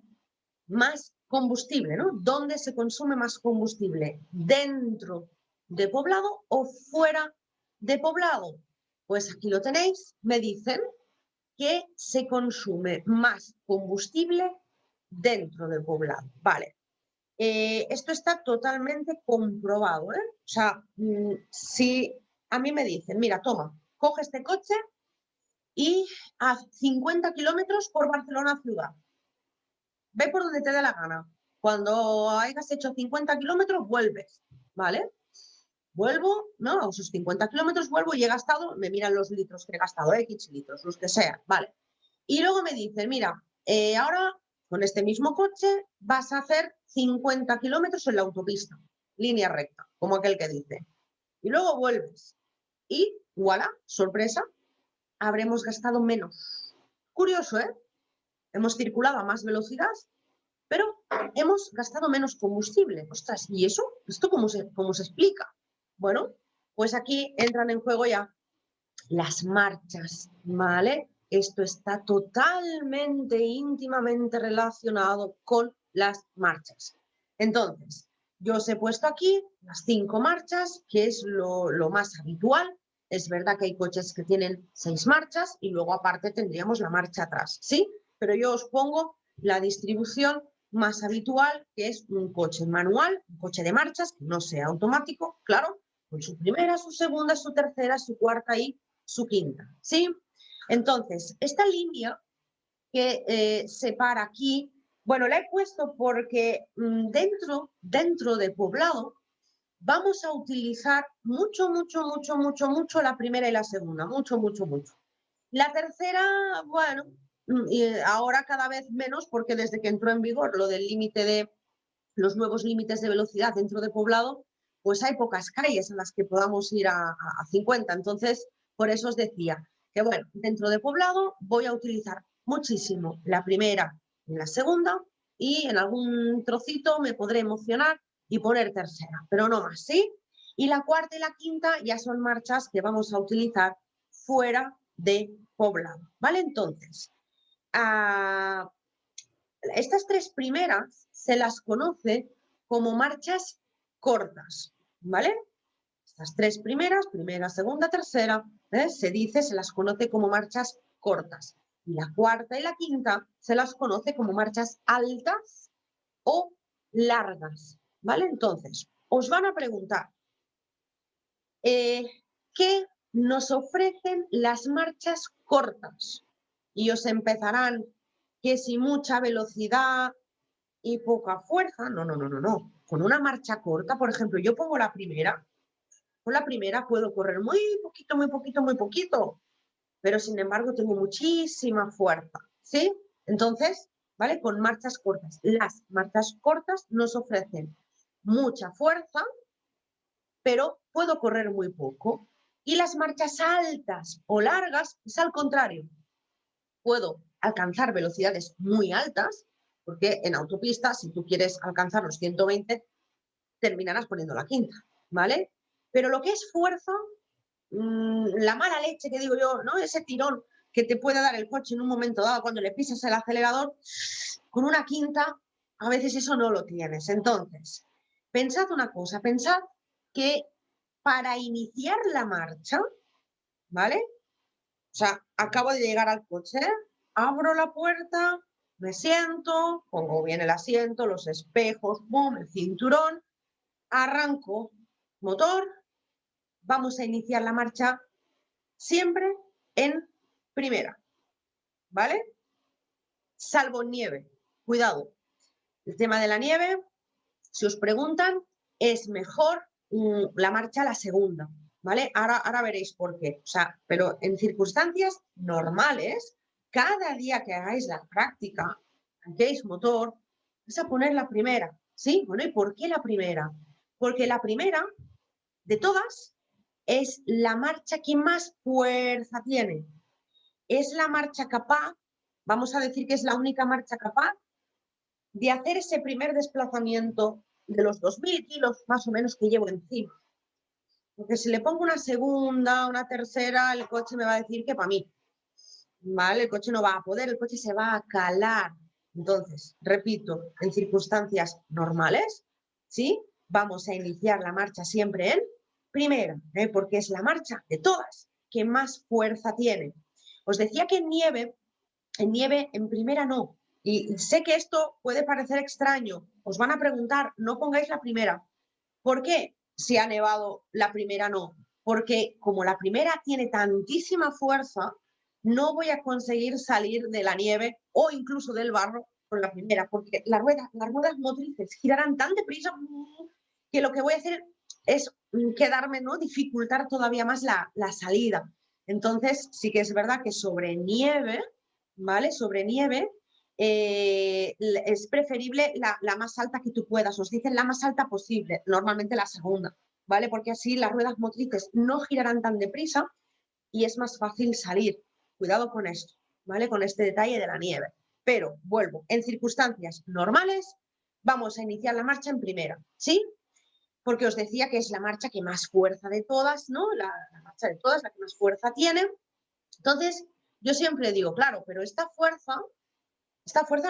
más combustible, ¿no? ¿Dónde se consume más combustible? ¿Dentro de poblado o fuera de poblado? Pues aquí lo tenéis, me dicen que se consume más combustible dentro del poblado. Vale, esto está totalmente comprobado, ¿eh? O sea, si a mí me dicen, mira, toma, coge este coche y a 50 kilómetros por Barcelona ciudad. Ve por donde te dé la gana. Cuando hayas hecho 50 kilómetros, vuelves, ¿vale? Vuelvo, ¿no? A esos 50 kilómetros vuelvo y he gastado, me miran los litros que he gastado, X litros, los que sean, ¿vale? Y luego me dicen, mira, ahora con este mismo coche vas a hacer 50 kilómetros en la autopista, línea recta, como aquel que dice. Y luego vuelves. Y, voilà, sorpresa, habremos gastado menos. Curioso, ¿eh? Hemos circulado a más velocidad, pero hemos gastado menos combustible. Ostras, ¿y eso? ¿Esto cómo se explica? Bueno, pues aquí entran en juego ya las marchas, ¿vale? Esto está totalmente, íntimamente relacionado con las marchas. Entonces, yo os he puesto aquí las 5 marchas, que es lo más habitual. Es verdad que hay coches que tienen 6 marchas y luego aparte tendríamos la marcha atrás, ¿sí? Pero yo os pongo la distribución más habitual, que es un coche manual, un coche de marchas, que no sea automático, claro, con su primera, su segunda, su tercera, su cuarta y su quinta, ¿sí? Entonces, esta línea que separa aquí, bueno, la he puesto porque dentro de Poblado vamos a utilizar mucho la primera y la segunda, mucho. La tercera, bueno, y ahora cada vez menos porque desde que entró en vigor lo del límite de los nuevos límites de velocidad dentro de Poblado, pues hay pocas calles en las que podamos ir a 50. Entonces, por eso os decía que, bueno, dentro de Poblado voy a utilizar muchísimo la primera y la segunda y en algún trocito me podré emocionar y poner tercera, pero no más, ¿sí? Y la cuarta y la quinta ya son marchas que vamos a utilizar fuera de Poblado, ¿vale? Entonces, estas 3 primeras se las conoce como marchas cortas, ¿vale? Estas 3 primeras, primera, segunda, tercera, se las conoce como marchas cortas. Y la cuarta y la quinta se las conoce como marchas altas o largas, ¿vale? Entonces, os van a preguntar, ¿qué nos ofrecen las marchas cortas? Y os empezarán que si mucha velocidad y poca fuerza, no. Con una marcha corta, por ejemplo, yo pongo la primera, con la primera puedo correr muy poquito, pero sin embargo tengo muchísima fuerza, ¿sí? Entonces, ¿vale? Con marchas cortas. Las marchas cortas nos ofrecen mucha fuerza, pero puedo correr muy poco. Y las marchas altas o largas es al contrario. Puedo alcanzar velocidades muy altas, porque en autopista, si tú quieres alcanzar los 120, terminarás poniendo la quinta, ¿vale? Pero lo que es fuerza, la mala leche que digo yo, ¿no? Ese tirón que te puede dar el coche en un momento dado cuando le pisas el acelerador, con una quinta, a veces eso no lo tienes. Entonces, pensad una cosa, pensad que para iniciar la marcha, ¿vale? O sea, acabo de llegar al coche, abro la puerta, me siento, pongo bien el asiento, los espejos, boom, el cinturón, arranco motor, vamos a iniciar la marcha siempre en primera, ¿vale? Salvo nieve, cuidado. El tema de la nieve, si os preguntan, es mejor la marcha a la segunda, ¿vale? Ahora veréis por qué. O sea, pero en circunstancias normales, cada día que hagáis la práctica, arranquéis motor, vais a poner la primera, ¿sí? Bueno, ¿y por qué la primera? Porque la primera de todas es la marcha que más fuerza tiene. Es la marcha capaz, vamos a decir que es la única marcha capaz de hacer ese primer desplazamiento de los 2000 kilos más o menos que llevo encima. Porque si le pongo una segunda, una tercera, el coche me va a decir que para mí, ¿vale? El coche no va a poder, el coche se va a calar. Entonces, repito, en circunstancias normales, ¿sí? Vamos a iniciar la marcha siempre en primera, porque es la marcha de todas que más fuerza tiene. Os decía que en nieve, en primera no. Y sé que esto puede parecer extraño. Os van a preguntar, no pongáis la primera. ¿Por qué? Si ha nevado, la primera no. Porque como la primera tiene tantísima fuerza, no voy a conseguir salir de la nieve o incluso del barro con la primera, porque las ruedas motrices girarán tan deprisa que lo que voy a hacer es quedarme, ¿no? Dificultar todavía más la salida. Entonces, sí que es verdad que sobre nieve, ¿vale? Sobre nieve, es preferible la más alta que tú puedas. Os dicen la más alta posible, normalmente la segunda, ¿vale? Porque así las ruedas motrices no girarán tan deprisa y es más fácil salir. Cuidado con esto, ¿vale? Con este detalle de la nieve. Pero, vuelvo, en circunstancias normales vamos a iniciar la marcha en primera, ¿sí? Porque os decía que es la marcha que más fuerza de todas, ¿no? La marcha de todas, la que más fuerza tiene. Entonces, yo siempre digo, claro, pero esta fuerza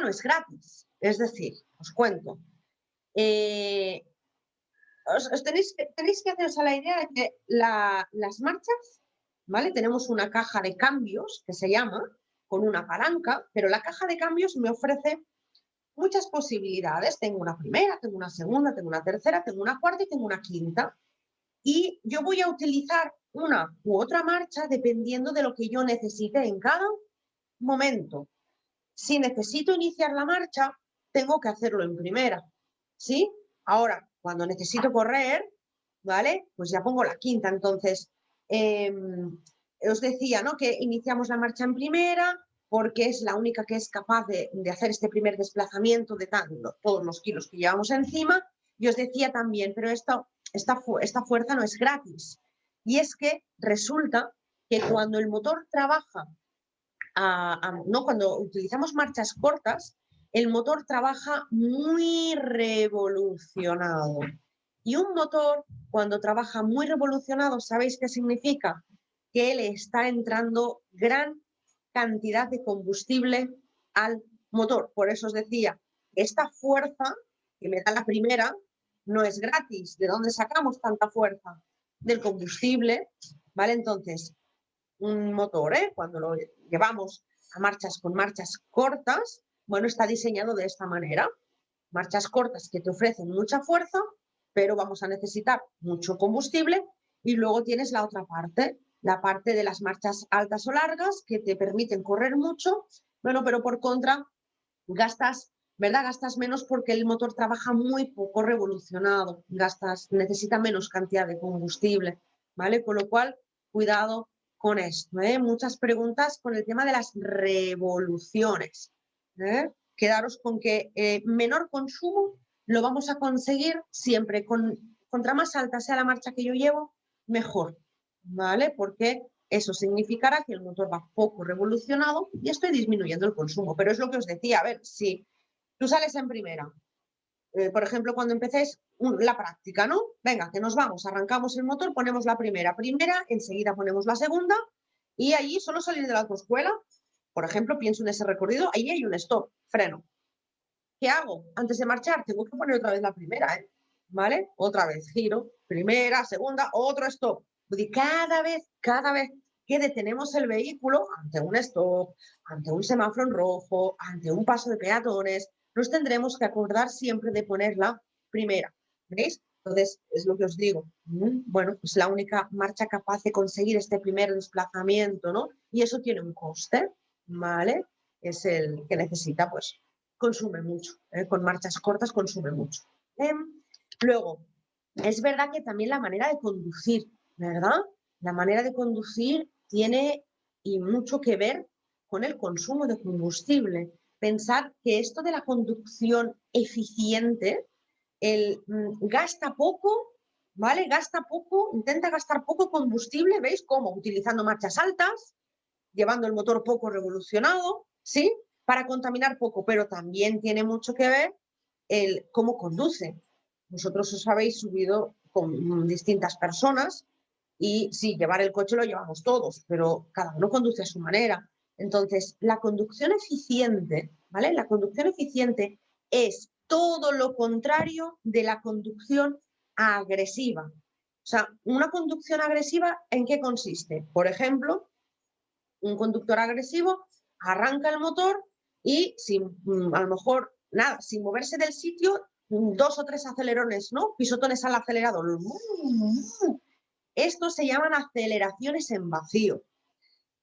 no es gratis. Es decir, os cuento, Eh, os tenéis que haceros a la idea de que las marchas, ¿vale? Tenemos una caja de cambios que se llama, con una palanca, pero la caja de cambios me ofrece muchas posibilidades. Tengo una primera, tengo una segunda, tengo una tercera, tengo una cuarta y tengo una quinta. Y yo voy a utilizar una u otra marcha dependiendo de lo que yo necesite en cada momento. Si necesito iniciar la marcha, tengo que hacerlo en primera, ¿sí? Ahora, cuando necesito correr, ¿vale? Pues ya pongo la quinta. Entonces, os decía, ¿no? Que iniciamos la marcha en primera porque es la única que es capaz de hacer este primer desplazamiento de todos los kilos que llevamos encima. Y os decía también, pero esta fuerza no es gratis. Y es que resulta que cuando el motor trabaja ¿no? Cuando utilizamos marchas cortas, el motor trabaja muy revolucionado. Y un motor, cuando trabaja muy revolucionado, ¿sabéis qué significa? Que le está entrando gran cantidad de combustible al motor. Por eso os decía, esta fuerza que me da la primera no es gratis. ¿De dónde sacamos tanta fuerza? Del combustible, ¿vale? Entonces, un motor, cuando lo llevamos a marchas con marchas cortas, bueno, está diseñado de esta manera. Marchas cortas que te ofrecen mucha fuerza, pero vamos a necesitar mucho combustible. Y luego tienes la parte de las marchas altas o largas que te permiten correr mucho, bueno, pero por contra gastas, ¿verdad? Gastas menos porque el motor trabaja muy poco revolucionado, necesita menos cantidad de combustible, ¿vale? Con lo cual, cuidado con esto, ¿eh? Muchas preguntas con el tema de las revoluciones, ¿eh? Quedaros con que menor consumo lo vamos a conseguir siempre, contra más alta sea la marcha que yo llevo, mejor, ¿vale? Porque eso significará que el motor va poco revolucionado y estoy disminuyendo el consumo. Pero es lo que os decía, a ver, si tú sales en primera, por ejemplo, cuando empecéis la práctica, ¿no? Venga, que nos vamos, arrancamos el motor, ponemos la primera, enseguida ponemos la segunda y allí solo salir de la autoescuela, por ejemplo, pienso en ese recorrido, ahí hay un stop, freno. ¿Qué hago? Antes de marchar, tengo que poner otra vez la primera, ¿eh? ¿Vale? Otra vez, giro, primera, segunda, otro stop. Cada vez que detenemos el vehículo ante un stop, ante un semáforo en rojo, ante un paso de peatones, nos tendremos que acordar siempre de poner la primera. ¿Veis? Entonces, es lo que os digo. Bueno, pues la única marcha capaz de conseguir este primer desplazamiento, ¿no? Y eso tiene un coste, ¿vale? Es el que necesita, pues, consume mucho. Con marchas cortas consume mucho. Luego, es verdad que también la manera de conducir, ¿verdad? La manera de conducir tiene y mucho que ver con el consumo de combustible. Pensad que esto de la conducción eficiente, gasta poco, ¿vale? Gasta poco, intenta gastar poco combustible, ¿veis cómo? Utilizando marchas altas, llevando el motor poco revolucionado, ¿sí? Para contaminar poco, pero también tiene mucho que ver el cómo conduce. Vosotros os habéis subido con distintas personas y sí, llevar el coche lo llevamos todos, pero cada uno conduce a su manera. Entonces, la conducción eficiente, ¿vale? La conducción eficiente es todo lo contrario de la conducción agresiva. O sea, una conducción agresiva, ¿en qué consiste? Por ejemplo, un conductor agresivo arranca el motor y a lo mejor, nada, sin moverse del sitio, 2 o 3 acelerones, ¿no? Pisotones al acelerador. Estos se llaman aceleraciones en vacío.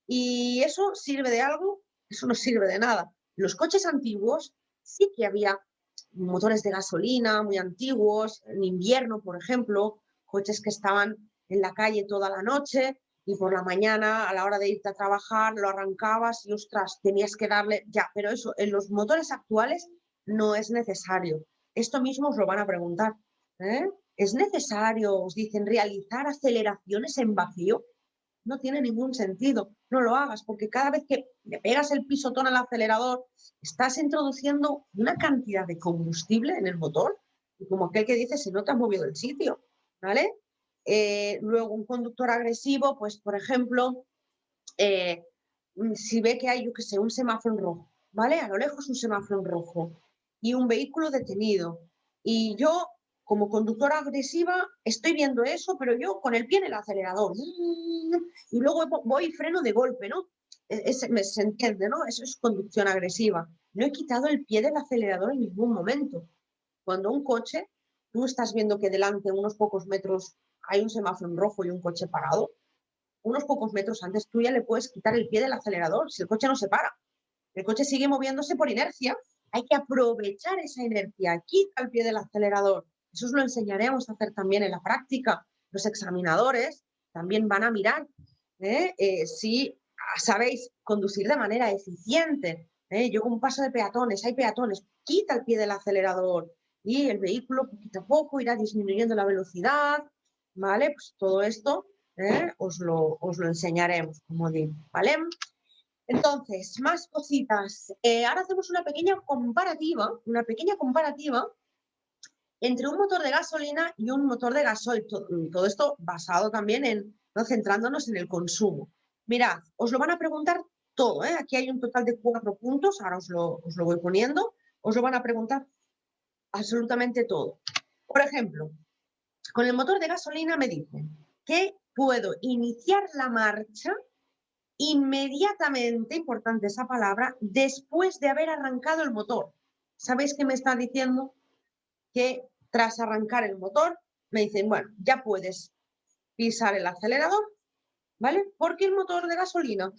¿Y eso sirve de algo? Eso no sirve de nada. Los coches antiguos sí que había motores de gasolina muy antiguos, en invierno, por ejemplo, coches que estaban en la calle toda la noche y por la mañana, a la hora de irte a trabajar, lo arrancabas y, ostras, tenías que darle, ya, pero eso en los motores actuales no es necesario. Esto mismo os lo van a preguntar, ¿eh? ¿Es necesario, os dicen, realizar aceleraciones en vacío? No tiene ningún sentido, no lo hagas, porque cada vez que le pegas el pisotón al acelerador, estás introduciendo una cantidad de combustible en el motor, y como aquel que dice, si no te has movido del sitio, ¿vale? Luego, un conductor agresivo, pues, por ejemplo, si ve que hay, yo qué sé, un semáforo en rojo, ¿vale? A lo lejos un semáforo en rojo y un vehículo detenido. Y yo, como conductora agresiva, estoy viendo eso, pero yo con el pie en el acelerador. Y luego voy y freno de golpe, ¿no? Se entiende, ¿no? Eso es conducción agresiva. No he quitado el pie del acelerador en ningún momento. Cuando un coche, tú estás viendo que delante, unos pocos metros, hay un semáforo en rojo y un coche parado, unos pocos metros antes tú ya le puedes quitar el pie del acelerador si el coche no se para. El coche sigue moviéndose por inercia. Hay que aprovechar esa inercia. Quita el pie del acelerador. Eso os lo enseñaremos a hacer también en la práctica. Los examinadores también van a mirar si sabéis conducir de manera eficiente. Yo con un paso de peatones, hay peatones, quita el pie del acelerador y el vehículo poquito a poco irá disminuyendo la velocidad, ¿vale? Pues todo esto os lo enseñaremos, como digo, ¿vale? Entonces, más cositas. Ahora hacemos una pequeña comparativa entre un motor de gasolina y un motor de gasoil. Todo esto basado también en, ¿no?, centrándonos en el consumo. Mirad, os lo van a preguntar todo, ¿eh? Aquí hay un total de 4 puntos, ahora os lo voy poniendo. Os lo van a preguntar absolutamente todo. Por ejemplo, con el motor de gasolina me dicen que puedo iniciar la marcha inmediatamente, importante esa palabra, después de haber arrancado el motor. ¿Sabéis qué me está diciendo? Que tras arrancar el motor, me dicen, bueno, ya puedes pisar el acelerador, ¿vale? Porque el motor de gasolina,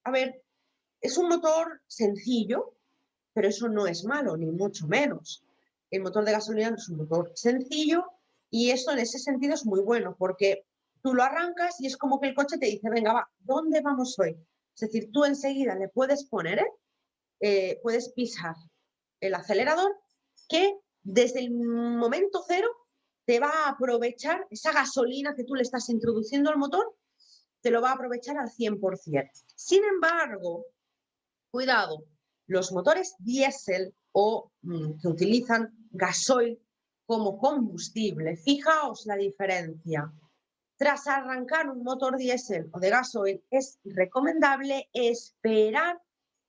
a ver, es un motor sencillo, pero eso no es malo, ni mucho menos. El motor de gasolina es un motor sencillo y eso en ese sentido es muy bueno porque tú lo arrancas y es como que el coche te dice, venga, va, ¿dónde vamos hoy? Es decir, tú enseguida le puedes poner, puedes pisar el acelerador que desde el momento cero te va a aprovechar esa gasolina que tú le estás introduciendo al motor, te lo va a aprovechar al 100%. Sin embargo, cuidado, los motores diésel o que utilizan gasoil como combustible, fijaos la diferencia. Tras arrancar un motor diésel o de gasoil es recomendable esperar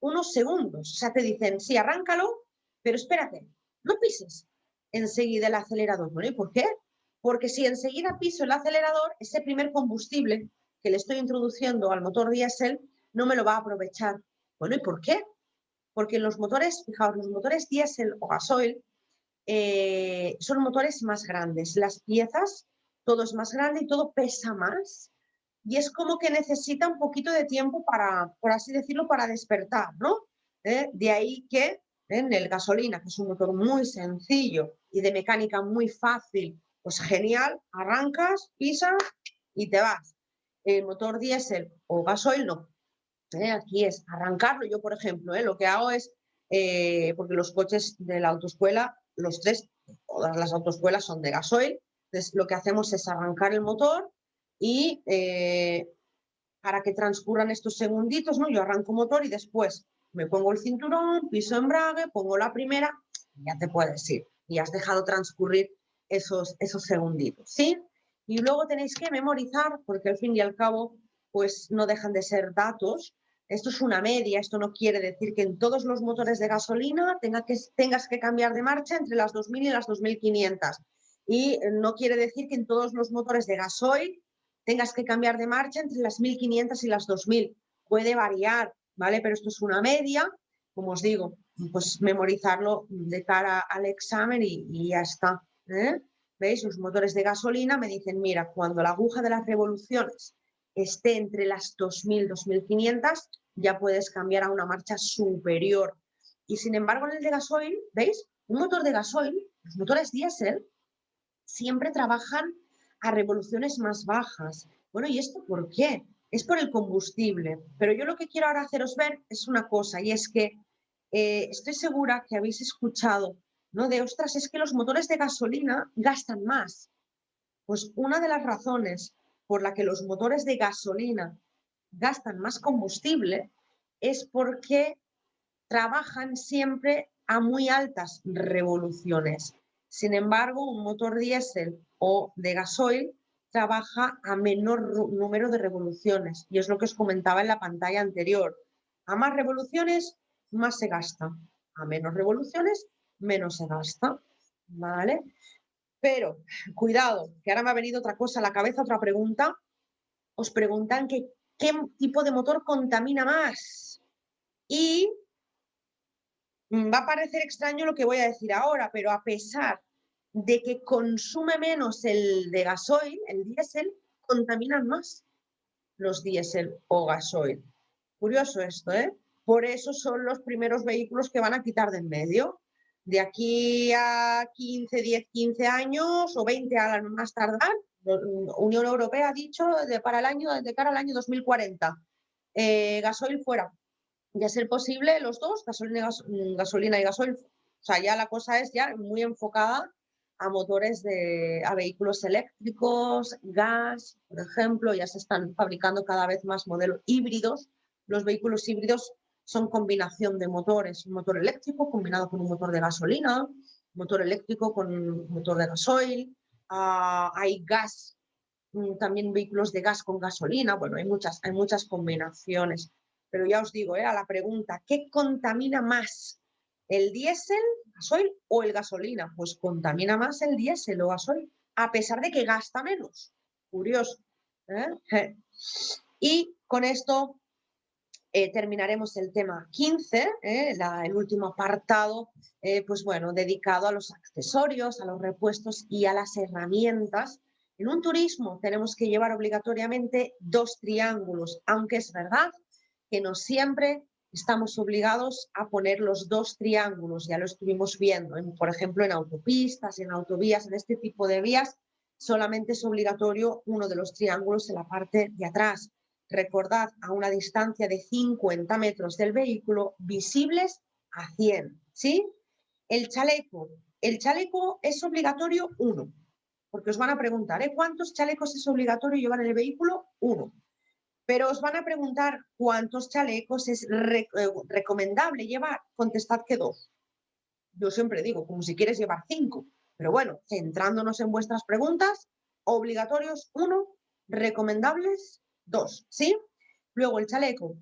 unos segundos. O sea, te dicen, sí, arráncalo, pero espérate, no pises enseguida el acelerador. Bueno, ¿y por qué? Porque si enseguida piso el acelerador, ese primer combustible que le estoy introduciendo al motor diésel no me lo va a aprovechar. Bueno, ¿y por qué? Porque los motores, fijaos, los motores diésel o gasoil son motores más grandes. Las piezas, todo es más grande y todo pesa más. Y es como que necesita un poquito de tiempo para, por así decirlo, para despertar, ¿no? De ahí que en el gasolina, que es un motor muy sencillo y de mecánica muy fácil, pues genial, arrancas, pisas y te vas. El motor diésel o gasoil no. Aquí es arrancarlo. Yo, por ejemplo, lo que hago es, porque los coches de la autoescuela, los tres, todas las autoescuelas son de gasoil, entonces lo que hacemos es arrancar el motor y para que transcurran estos segunditos, ¿no? Yo arranco motor y después me pongo el cinturón, piso embrague, pongo la primera y ya te puedes ir. Y has dejado transcurrir esos segunditos, ¿sí? Y luego tenéis que memorizar, porque al fin y al cabo, pues no dejan de ser datos. Esto es una media, esto no quiere decir que en todos los motores de gasolina tengas que cambiar de marcha entre las 2000 y las 2500. Y no quiere decir que en todos los motores de gasoil tengas que cambiar de marcha entre las 1500 y las 2000. Puede variar, ¿vale? Pero esto es una media, como os digo, pues memorizarlo de cara al examen y ya está. ¿Veis? Los motores de gasolina me dicen, mira, cuando la aguja de las revoluciones esté entre las 2000 y 2500, ya puedes cambiar a una marcha superior. Y sin embargo, en el de gasoil, ¿veis? Un motor de gasoil, los motores diésel, siempre trabajan a revoluciones más bajas. Bueno, ¿y esto por qué? Es por el combustible. Pero yo lo que quiero ahora haceros ver es una cosa, y es que estoy segura que habéis escuchado, ¿no? De, ostras, es que los motores de gasolina gastan más. Pues una de las razones por la que los motores de gasolina gastan más combustible es porque trabajan siempre a muy altas revoluciones. Sin embargo, un motor diésel o de gasoil trabaja a menor número de revoluciones. Y es lo que os comentaba en la pantalla anterior. A más revoluciones, más se gasta. A menos revoluciones, menos se gasta. ¿vale? Pero, cuidado, que ahora me ha venido otra cosa a la cabeza, otra pregunta. Os preguntan que qué tipo de motor contamina más. Y va a parecer extraño lo que voy a decir ahora, pero a pesar de que consume menos el de gasoil, el diésel, contaminan más los diésel o gasoil. Curioso esto, ¿eh? Por eso son los primeros vehículos que van a quitar de en medio. De aquí a 15, 10, 15 años o 20 a más tardar, Unión Europea ha dicho de cara al año 2040, gasoil fuera. Y a ser posible los dos, gasolina y gasoil. O sea, ya la cosa es ya muy enfocada a motores a vehículos eléctricos, gas, por ejemplo, ya se están fabricando cada vez más modelos híbridos. Los vehículos híbridos son combinación de motores, un motor eléctrico combinado con un motor de gasolina, motor eléctrico con un motor de gasoil, hay gas, también vehículos de gas con gasolina, bueno, hay muchas combinaciones. Pero ya os digo, a la pregunta, ¿qué contamina más? ¿El diésel, gasoil o el gasolina? Pues contamina más el diésel o gasoil, a pesar de que gasta menos. Curioso. Y con esto terminaremos el tema 15, el último apartado, pues bueno, dedicado a los accesorios, a los repuestos y a las herramientas. En un turismo tenemos que llevar obligatoriamente 2 triángulos, aunque es verdad que no siempre estamos obligados a poner los 2 triángulos, ya lo estuvimos viendo, por ejemplo, en autopistas, en autovías, en este tipo de vías, solamente es obligatorio uno de los triángulos en la parte de atrás. Recordad, a una distancia de 50 metros del vehículo, visibles a 100, ¿sí? El chaleco es obligatorio 1, porque os van a preguntar, ¿cuántos chalecos es obligatorio llevar en el vehículo? 1. Pero os van a preguntar cuántos chalecos es recomendable llevar. Contestad que 2. Yo siempre digo, como si quieres llevar 5. Pero bueno, centrándonos en vuestras preguntas, obligatorios 1, recomendables 2, ¿sí? Luego el chaleco.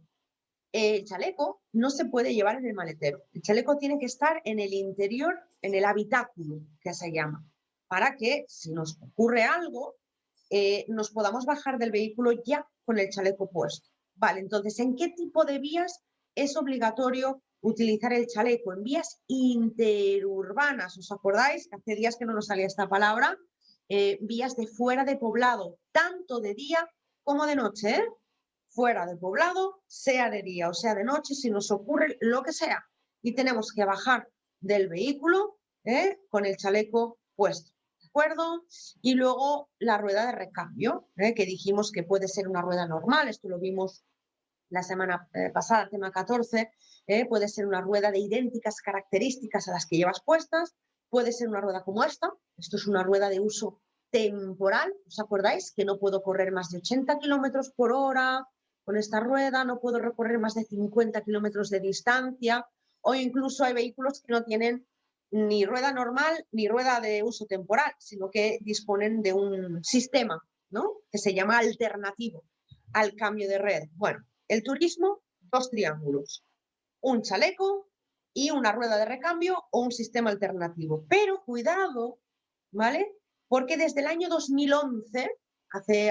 El chaleco no se puede llevar en el maletero. El chaleco tiene que estar en el interior, en el habitáculo, que se llama, para que si nos ocurre algo, nos podamos bajar del vehículo ya con el chaleco puesto. Vale, entonces, ¿en qué tipo de vías es obligatorio utilizar el chaleco? En vías interurbanas, ¿os acordáis? Hace días que no nos salía esta palabra. Vías de fuera de poblado, tanto de día como de noche, ¿eh? Fuera de poblado, sea de día o sea de noche, si nos ocurre lo que sea y tenemos que bajar del vehículo con el chaleco puesto. ¿De acuerdo? Y luego la rueda de recambio, que dijimos que puede ser una rueda normal, esto lo vimos la semana pasada, tema 14, puede ser una rueda de idénticas características a las que llevas puestas, puede ser una rueda como esta, esto es una rueda de uso temporal, ¿os acordáis? Que no puedo correr más de 80 kilómetros por hora con esta rueda, no puedo recorrer más de 50 kilómetros de distancia, o incluso hay vehículos que no tienen ni rueda normal ni rueda de uso temporal, sino que disponen de un sistema, ¿no? Que se llama alternativo al cambio de red. Bueno, el turismo, 2 triángulos, un chaleco y una rueda de recambio o un sistema alternativo. Pero cuidado, ¿vale? Porque desde el año 2011,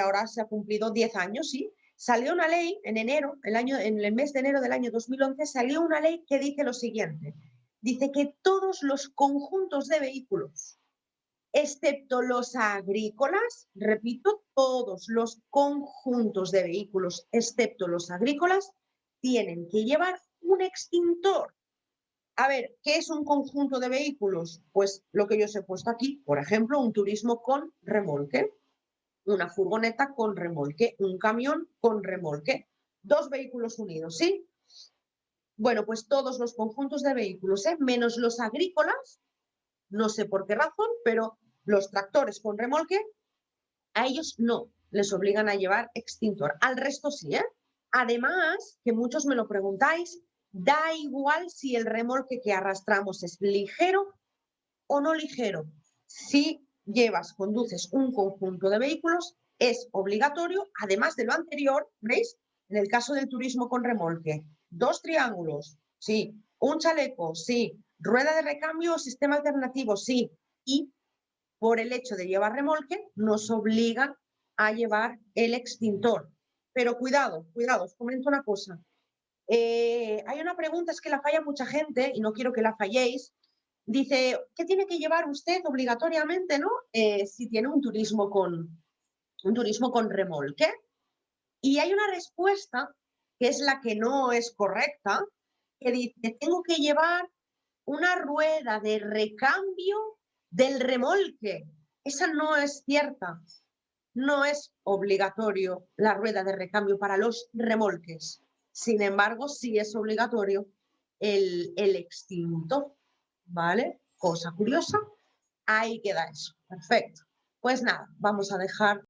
ahora se ha cumplido 10 años, ¿sí? Salió una ley en enero, en el mes de enero del año 2011, salió una ley que dice lo siguiente. Dice que todos los conjuntos de vehículos, excepto los agrícolas, repito, todos los conjuntos de vehículos, excepto los agrícolas, tienen que llevar un extintor. A ver, ¿qué es un conjunto de vehículos? Pues lo que yo os he puesto aquí, por ejemplo, un turismo con remolque, una furgoneta con remolque, un camión con remolque, 2 vehículos unidos, ¿sí? Bueno, pues todos los conjuntos de vehículos, menos los agrícolas, no sé por qué razón, pero los tractores con remolque, a ellos no, les obligan a llevar extintor. Al resto sí, ¿eh? Además, que muchos me lo preguntáis, da igual si el remolque que arrastramos es ligero o no ligero. Si conduces un conjunto de vehículos, es obligatorio, además de lo anterior, ¿veis? En el caso del turismo con remolque, 2 triángulos, sí. Un chaleco, sí. Rueda de recambio o sistema alternativo, sí. y por el hecho de llevar remolque nos obligan a llevar el extintor. Pero cuidado, cuidado, os comento una cosa. Hay una pregunta, es que la falla mucha gente y no quiero que la falléis. Dice, ¿qué tiene que llevar usted obligatoriamente, no? Si tiene un turismo con remolque. Y hay una respuesta que es la que no es correcta, que dice, tengo que llevar una rueda de recambio del remolque. Esa no es cierta. No es obligatorio la rueda de recambio para los remolques. Sin embargo, sí es obligatorio el extintor, ¿vale? Cosa curiosa. Ahí queda eso. Perfecto. Pues nada, vamos a dejar